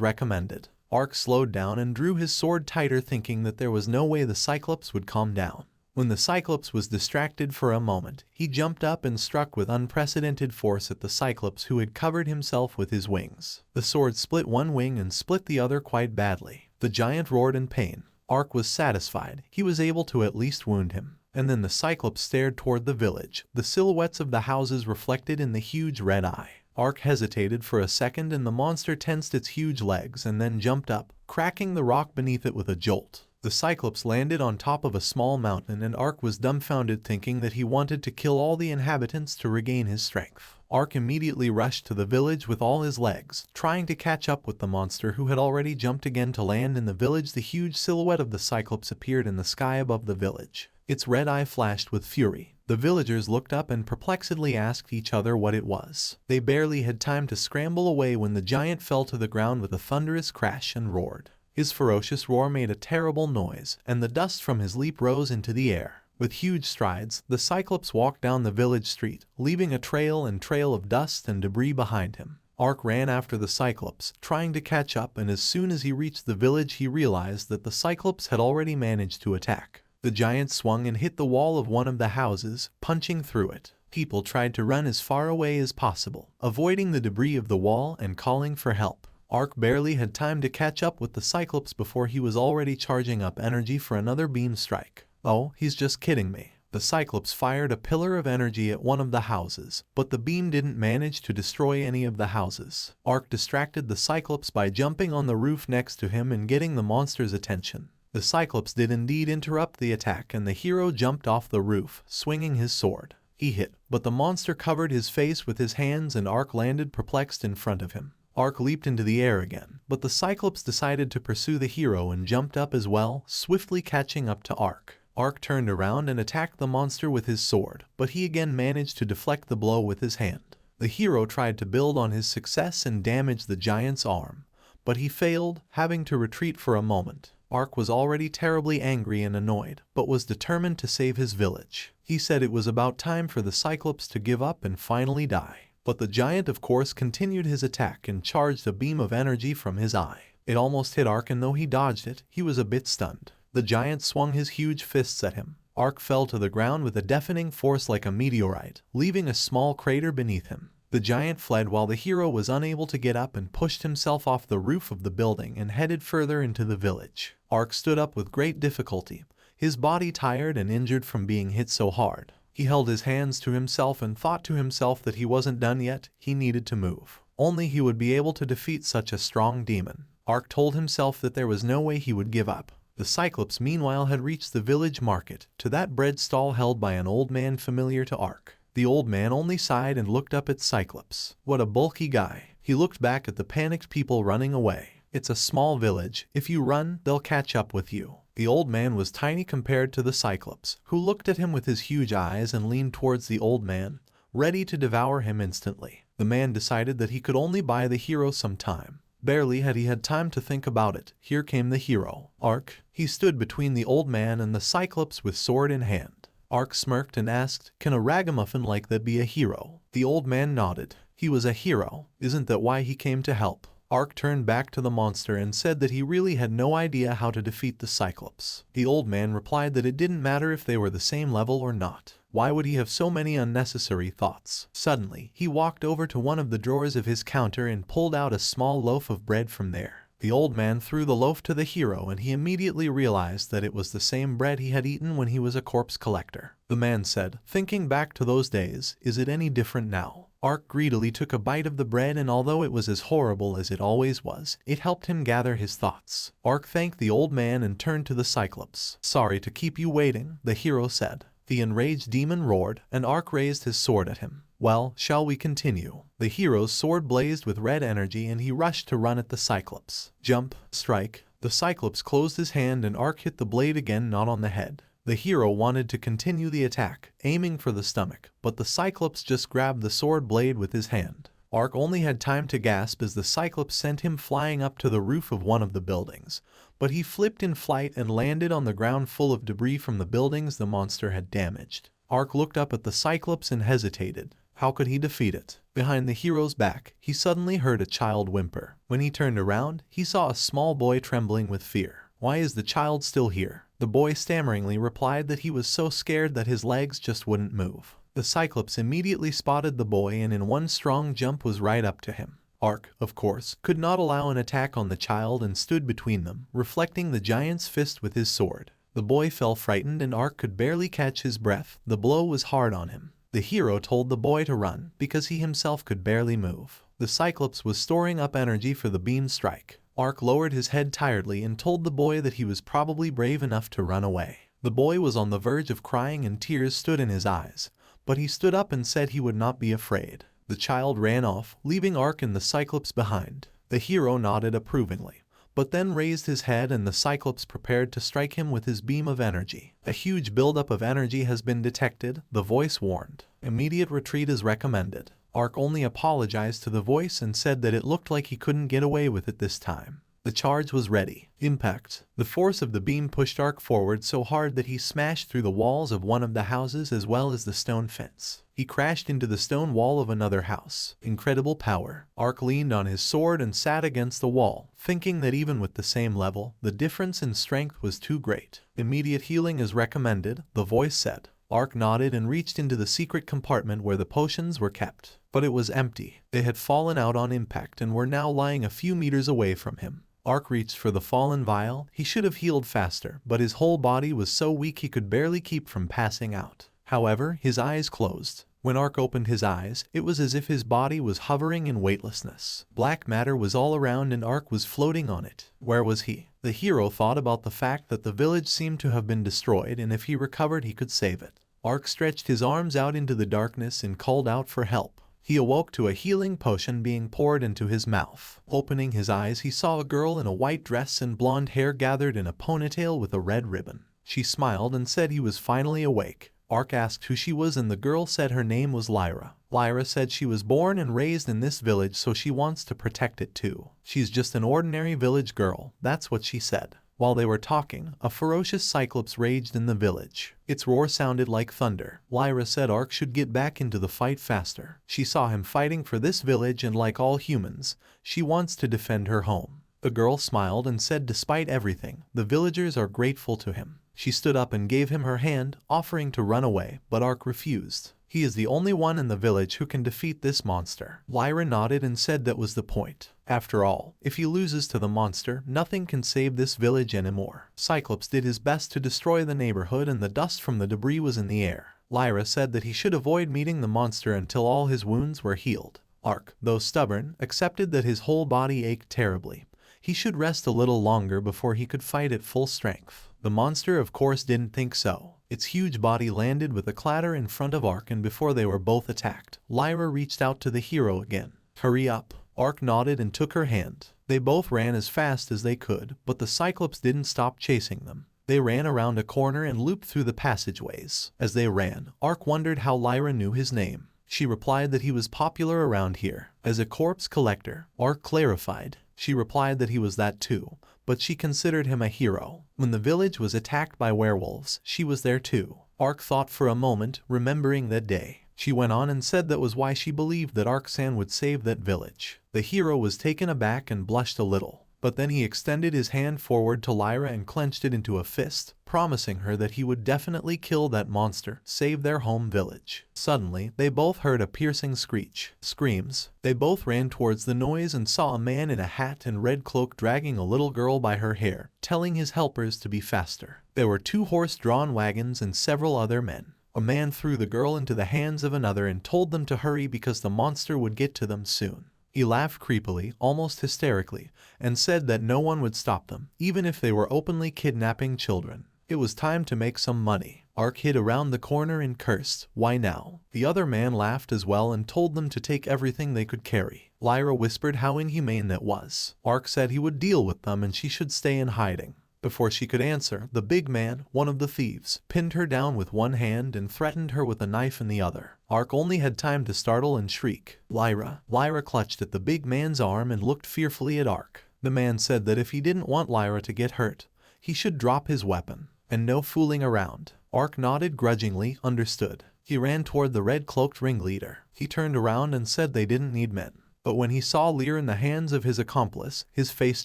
recommended. Ark slowed down and drew his sword tighter, thinking that there was no way the Cyclops would calm down. When the Cyclops was distracted for a moment, he jumped up and struck with unprecedented force at the Cyclops, who had covered himself with his wings. The sword split one wing and split the other quite badly. The giant roared in pain. Ark was satisfied. He was able to at least wound him. And then the Cyclops stared toward the village, the silhouettes of the houses reflected in the huge red eye. Ark hesitated for a second and the monster tensed its huge legs and then jumped up, cracking the rock beneath it with a jolt. The Cyclops landed on top of a small mountain and Ark was dumbfounded, thinking that he wanted to kill all the inhabitants to regain his strength. Ark immediately rushed to the village with all his legs, trying to catch up with the monster who had already jumped again to land in the village. The huge silhouette of the Cyclops appeared in the sky above the village. Its red eye flashed with fury. The villagers looked up and perplexedly asked each other what it was. They barely had time to scramble away when the giant fell to the ground with a thunderous crash and roared. His ferocious roar made a terrible noise, and the dust from his leap rose into the air. With huge strides, the Cyclops walked down the village street, leaving a trail of dust and debris behind him. Ark ran after the Cyclops, trying to catch up, and as soon as he reached the village he realized that the Cyclops had already managed to attack. The giant swung and hit the wall of one of the houses, punching through it. People tried to run as far away as possible, avoiding the debris of the wall and calling for help. Ark barely had time to catch up with the Cyclops before he was already charging up energy for another beam strike. Oh, he's just kidding me. The Cyclops fired a pillar of energy at one of the houses, but the beam didn't manage to destroy any of the houses. Ark distracted the Cyclops by jumping on the roof next to him and getting the monster's attention. The Cyclops did indeed interrupt the attack and the hero jumped off the roof, swinging his sword. He hit, but the monster covered his face with his hands and Ark landed perplexed in front of him. Ark leaped into the air again, but the Cyclops decided to pursue the hero and jumped up as well, swiftly catching up to Ark. Ark turned around and attacked the monster with his sword, but he again managed to deflect the blow with his hand. The hero tried to build on his success and damage the giant's arm, but he failed, having to retreat for a moment. Ark was already terribly angry and annoyed, but was determined to save his village. He said it was about time for the Cyclops to give up and finally die. But the giant of course continued his attack and charged a beam of energy from his eye. It almost hit Ark, and though he dodged it, he was a bit stunned. The giant swung his huge fists at him. Ark fell to the ground with a deafening force like a meteorite, leaving a small crater beneath him. The giant fled while the hero was unable to get up and pushed himself off the roof of the building and headed further into the village. Ark stood up with great difficulty, his body tired and injured from being hit so hard. He held his hands to himself and thought to himself that he wasn't done yet, he needed to move. Only he would be able to defeat such a strong demon. Ark told himself that there was no way he would give up. The Cyclops meanwhile had reached the village market, to that bread stall held by an old man familiar to Ark. The old man only sighed and looked up at Cyclops. What a bulky guy. He looked back at the panicked people running away. It's a small village. If you run, they'll catch up with you. The old man was tiny compared to the Cyclops, who looked at him with his huge eyes and leaned towards the old man, ready to devour him instantly. The man decided that he could only buy the hero some time. Barely had he had time to think about it, here came the hero, Ark. He stood between the old man and the Cyclops with sword in hand. Ark smirked and asked, "Can a ragamuffin like that be a hero?" The old man nodded. He was a hero. Isn't that why he came to help? Ark turned back to the monster and said that he really had no idea how to defeat the Cyclops. The old man replied that it didn't matter if they were the same level or not. Why would he have so many unnecessary thoughts? Suddenly, he walked over to one of the drawers of his counter and pulled out a small loaf of bread from there. The old man threw the loaf to the hero and he immediately realized that it was the same bread he had eaten when he was a corpse collector. The man said, "Thinking back to those days, is it any different now?" Ark greedily took a bite of the bread, and although it was as horrible as it always was, it helped him gather his thoughts. Ark thanked the old man and turned to the Cyclops. "Sorry to keep you waiting," the hero said. The enraged demon roared, and Ark raised his sword at him. Well, shall we continue? The hero's sword blazed with red energy and he rushed to run at the Cyclops. Jump, strike. The Cyclops closed his hand and Ark hit the blade again, not on the head. The hero wanted to continue the attack, aiming for the stomach, but the Cyclops just grabbed the sword blade with his hand. Ark only had time to gasp as the Cyclops sent him flying up to the roof of one of the buildings, but he flipped in flight and landed on the ground full of debris from the buildings the monster had damaged. Ark looked up at the Cyclops and hesitated. How could he defeat it? Behind the hero's back, he suddenly heard a child whimper. When he turned around, he saw a small boy trembling with fear. Why is the child still here? The boy stammeringly replied that he was so scared that his legs just wouldn't move. The Cyclops immediately spotted the boy and in one strong jump was right up to him. Ark, of course, could not allow an attack on the child and stood between them, reflecting the giant's fist with his sword. The boy fell frightened and Ark could barely catch his breath. The blow was hard on him. The hero told the boy to run, because he himself could barely move. The Cyclops was storing up energy for the beam strike. Ark lowered his head tiredly and told the boy that he was probably brave enough to run away. The boy was on the verge of crying and tears stood in his eyes, but he stood up and said he would not be afraid. The child ran off, leaving Ark and the Cyclops behind. The hero nodded approvingly, but then raised his head and the Cyclops prepared to strike him with his beam of energy. A huge buildup of energy has been detected, the voice warned. Immediate retreat is recommended. Ark only apologized to the voice and said that it looked like he couldn't get away with it this time. The charge was ready. Impact. The force of the beam pushed Ark forward so hard that he smashed through the walls of one of the houses as well as the stone fence. He crashed into the stone wall of another house. Incredible power. Ark leaned on his sword and sat against the wall, thinking that even with the same level, the difference in strength was too great. Immediate healing is recommended, the voice said. Ark nodded and reached into the secret compartment where the potions were kept. But it was empty. They had fallen out on impact and were now lying a few meters away from him. Ark reached for the fallen vial. He should have healed faster, but his whole body was so weak he could barely keep from passing out. However, his eyes closed. When Ark opened his eyes, it was as if his body was hovering in weightlessness. Black matter was all around and Ark was floating on it. Where was he? The hero thought about the fact that the village seemed to have been destroyed and if he recovered he could save it. Ark stretched his arms out into the darkness and called out for help. He awoke to a healing potion being poured into his mouth. Opening his eyes, he saw a girl in a white dress and blonde hair gathered in a ponytail with a red ribbon. She smiled and said he was finally awake. Ark asked who she was and the girl said her name was Lyra. Lyra said she was born and raised in this village so she wants to protect it too. She's just an ordinary village girl, that's what she said. While they were talking, a ferocious Cyclops raged in the village. Its roar sounded like thunder. Lyra said Ark should get back into the fight faster. She saw him fighting for this village and like all humans, she wants to defend her home. The girl smiled and said despite everything, the villagers are grateful to him. She stood up and gave him her hand, offering to run away, but Ark refused. He is the only one in the village who can defeat this monster. Lyra nodded and said that was the point. After all, if he loses to the monster, nothing can save this village anymore. Cyclops did his best to destroy the neighborhood and the dust from the debris was in the air. Lyra said that he should avoid meeting the monster until all his wounds were healed. Ark, though stubborn, accepted that his whole body ached terribly. He should rest a little longer before he could fight at full strength. The monster of course didn't think so. Its huge body landed with a clatter in front of Ark and before they were both attacked, Lyra reached out to the hero again. Hurry up. Ark nodded and took her hand. They both ran as fast as they could, but the Cyclops didn't stop chasing them. They ran around a corner and looped through the passageways. As they ran, Ark wondered how Lyra knew his name. She replied that he was popular around here. As a corpse collector, Ark clarified. She replied that he was that too, but she considered him a hero. When the village was attacked by werewolves, she was there too. Ark thought for a moment, remembering that day. She went on and said that was why she believed that Ark-san would save that village. The hero was taken aback and blushed a little, but then he extended his hand forward to Lyra and clenched it into a fist, promising her that he would definitely kill that monster, save their home village. Suddenly, they both heard a piercing screams. They both ran towards the noise and saw a man in a hat and red cloak dragging a little girl by her hair, telling his helpers to be faster. There were 2 horse-drawn wagons and several other men. A man threw the girl into the hands of another and told them to hurry because the monster would get to them soon. He laughed creepily, almost hysterically, and said that no one would stop them, even if they were openly kidnapping children. It was time to make some money. Ark hid around the corner and cursed, "Why now?" The other man laughed as well and told them to take everything they could carry. Lyra whispered how inhumane that was. Ark said he would deal with them and she should stay in hiding. Before she could answer, the big man, one of the thieves, pinned her down with one hand and threatened her with a knife in the other. Ark only had time to startle and shriek, "Lyra!" Lyra clutched at the big man's arm and looked fearfully at Ark. The man said that if he didn't want Lyra to get hurt, he should drop his weapon. And no fooling around. Ark nodded grudgingly, understood. He ran toward the red-cloaked ringleader. He turned around and said they didn't need men. But when he saw Lear in the hands of his accomplice, his face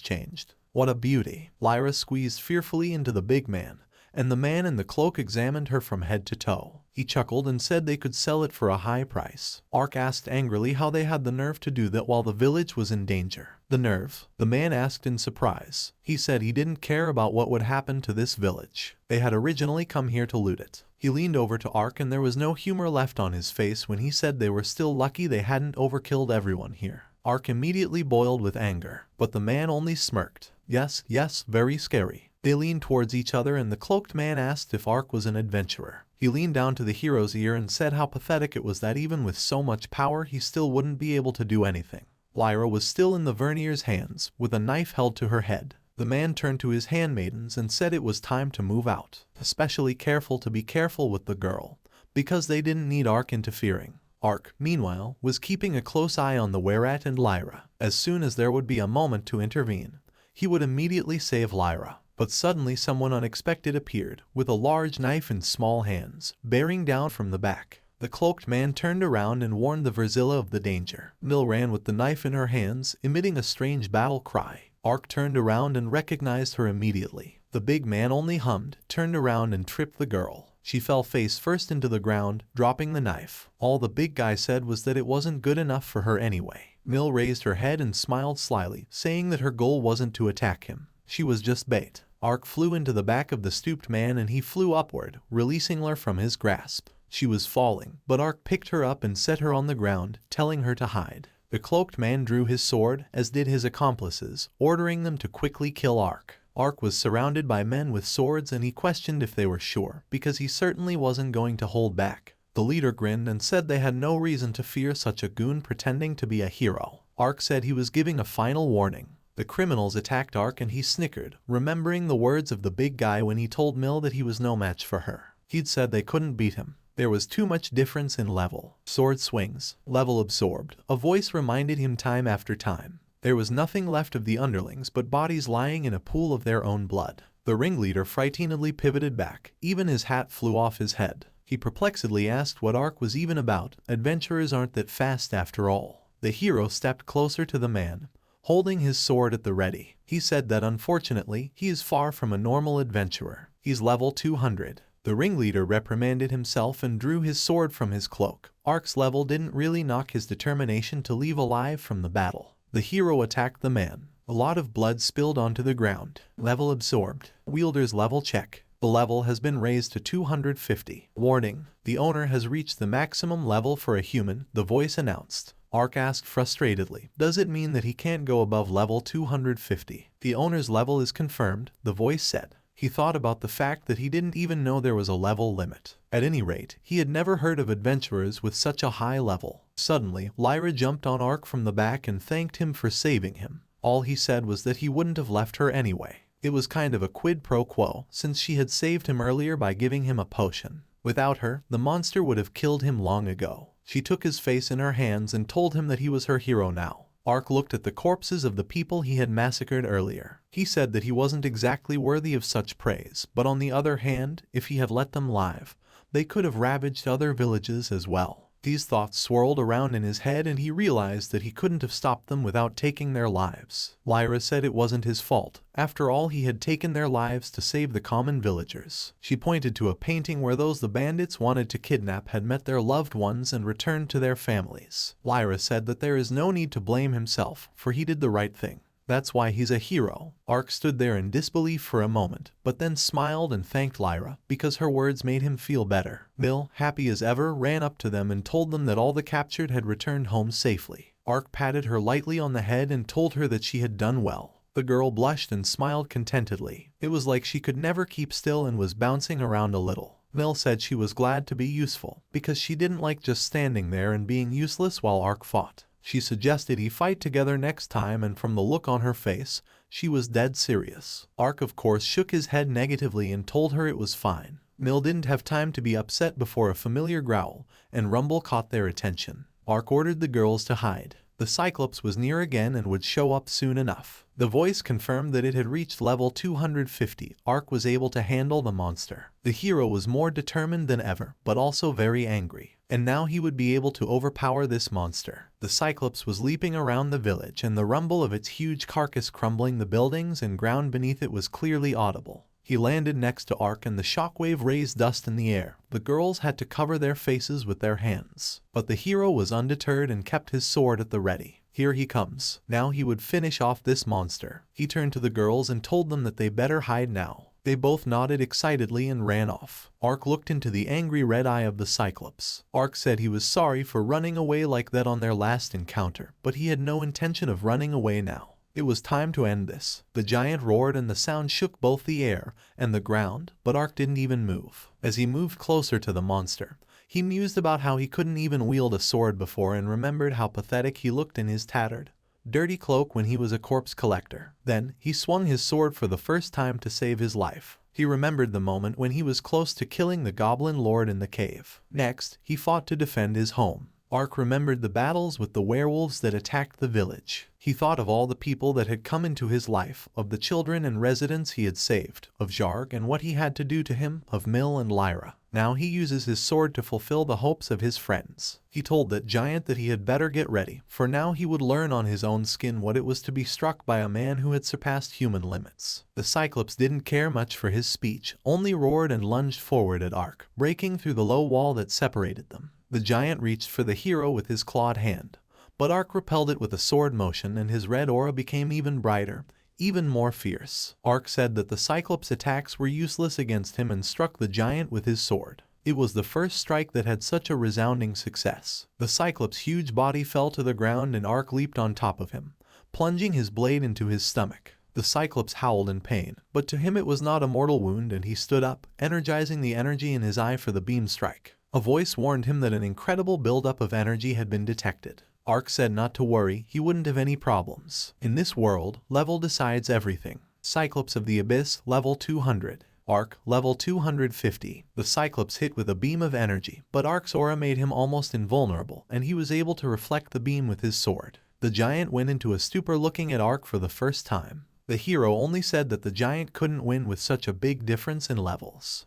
changed. What a beauty! Lyra squeezed fearfully into the big man, and the man in the cloak examined her from head to toe. He chuckled and said they could sell it for a high price. Ark asked angrily how they had the nerve to do that while the village was in danger. The nerve? The man asked in surprise. He said he didn't care about what would happen to this village. They had originally come here to loot it. He leaned over to Ark and there was no humor left on his face when he said they were still lucky they hadn't overkilled everyone here. Ark immediately boiled with anger, but the man only smirked. Yes, very scary. They leaned towards each other and the cloaked man asked if Ark was an adventurer. He leaned down to the hero's ear and said how pathetic it was that even with so much power he still wouldn't be able to do anything. Lyra was still in the Vernier's hands, with a knife held to her head. The man turned to his handmaidens and said it was time to move out. Especially to be careful with the girl, because they didn't need Ark interfering. Ark, meanwhile, was keeping a close eye on the Werat and Lyra. As soon as there would be a moment to intervene, he would immediately save Lyra. But suddenly someone unexpected appeared, with a large knife in small hands, bearing down from the back. The cloaked man turned around and warned the Verzilla of the danger. Nil ran with the knife in her hands, emitting a strange battle cry. Ark turned around and recognized her immediately. The big man only hummed, turned around and tripped the girl. She fell face first into the ground, dropping the knife. All the big guy said was that it wasn't good enough for her anyway. Nil raised her head and smiled slyly, saying that her goal wasn't to attack him. She was just bait. Ark flew into the back of the stooped man and he flew upward, releasing her from his grasp. She was falling, but Ark picked her up and set her on the ground, telling her to hide. The cloaked man drew his sword, as did his accomplices, ordering them to quickly kill Ark. Ark was surrounded by men with swords and he questioned if they were sure, because he certainly wasn't going to hold back. The leader grinned and said they had no reason to fear such a goon pretending to be a hero. Ark said he was giving a final warning. The criminals attacked Ark and he snickered, remembering the words of the big guy when he told Mill that he was no match for her. He'd said they couldn't beat him. There was too much difference in level. Sword swings. Level absorbed. A voice reminded him time after time. There was nothing left of the underlings but bodies lying in a pool of their own blood. The ringleader frighteningly pivoted back. Even his hat flew off his head. He perplexedly asked what Ark was even about. Adventurers aren't that fast after all. The hero stepped closer to the man, holding his sword at the ready. He said that unfortunately, he is far from a normal adventurer. He's level 200. The ringleader reprimanded himself and drew his sword from his cloak. Ark's level didn't really knock his determination to leave alive from the battle. The hero attacked the man. A lot of blood spilled onto the ground. Level absorbed. Wielder's level check. The level has been raised to 250. Warning: the owner has reached the maximum level for a human, the voice announced. Ark asked frustratedly, does it mean that he can't go above level 250? The owner's level is confirmed, the voice said. He thought about the fact that he didn't even know there was a level limit. At any rate, he had never heard of adventurers with such a high level. Suddenly, Lyra jumped on Ark from the back and thanked him for saving him. All he said was that he wouldn't have left her anyway. It was kind of a quid pro quo, since she had saved him earlier by giving him a potion. Without her, the monster would have killed him long ago. She took his face in her hands and told him that he was her hero now. Ark looked at the corpses of the people he had massacred earlier. He said that he wasn't exactly worthy of such praise, but on the other hand, if he had let them live, they could have ravaged other villages as well. These thoughts swirled around in his head and he realized that he couldn't have stopped them without taking their lives. Lyra said it wasn't his fault. After all, he had taken their lives to save the common villagers. She pointed to a painting where those the bandits wanted to kidnap had met their loved ones and returned to their families. Lyra said that there is no need to blame himself, for he did the right thing. That's why he's a hero. Ark stood there in disbelief for a moment, but then smiled and thanked Lyra, because her words made him feel better. Bill, happy as ever, ran up to them and told them that all the captured had returned home safely. Ark patted her lightly on the head and told her that she had done well. The girl blushed and smiled contentedly. It was like she could never keep still and was bouncing around a little. Mill said she was glad to be useful, because she didn't like just standing there and being useless while Ark fought. She suggested he fight together next time, and from the look on her face, she was dead serious. Ark of course shook his head negatively and told her it was fine. Mill didn't have time to be upset before a familiar growl and rumble caught their attention. Ark ordered the girls to hide. The Cyclops was near again and would show up soon enough. The voice confirmed that it had reached level 250. Ark was able to handle the monster. The hero was more determined than ever, but also very angry. And now he would be able to overpower this monster. The Cyclops was leaping around the village, and the rumble of its huge carcass crumbling the buildings and ground beneath it was clearly audible. He landed next to Ark and the shockwave raised dust in the air. The girls had to cover their faces with their hands. But the hero was undeterred and kept his sword at the ready. Here he comes. Now he would finish off this monster. He turned to the girls and told them that they better hide now. They both nodded excitedly and ran off. Ark looked into the angry red eye of the Cyclops. Ark said he was sorry for running away like that on their last encounter, but he had no intention of running away now. It was time to end this. The giant roared and the sound shook both the air and the ground, but Ark didn't even move. As he moved closer to the monster, he mused about how he couldn't even wield a sword before and remembered how pathetic he looked in his tattered, dirty cloak when he was a corpse collector. Then, he swung his sword for the first time to save his life. He remembered the moment when he was close to killing the Goblin Lord in the cave. Next, he fought to defend his home. Ark remembered the battles with the werewolves that attacked the village. He thought of all the people that had come into his life, of the children and residents he had saved, of Jarg and what he had to do to him, of Mill and Lyra. Now he uses his sword to fulfill the hopes of his friends. He told that giant that he had better get ready, for now he would learn on his own skin what it was to be struck by a man who had surpassed human limits. The Cyclops didn't care much for his speech, only roared and lunged forward at Ark, breaking through the low wall that separated them. The giant reached for the hero with his clawed hand, but Ark repelled it with a sword motion and his red aura became even brighter, even more fierce. Ark said that the Cyclops' attacks were useless against him and struck the giant with his sword. It was the first strike that had such a resounding success. The Cyclops' huge body fell to the ground and Ark leaped on top of him, plunging his blade into his stomach. The Cyclops howled in pain, but to him it was not a mortal wound and he stood up, energizing the energy in his eye for the beam strike. A voice warned him that an incredible buildup of energy had been detected. Ark said not to worry, he wouldn't have any problems. In this world, level decides everything. Cyclops of the Abyss, level 200. Ark, level 250. The Cyclops hit with a beam of energy, but Ark's aura made him almost invulnerable, and he was able to reflect the beam with his sword. The giant went into a stupor looking at Ark for the first time. The hero only said that the giant couldn't win with such a big difference in levels.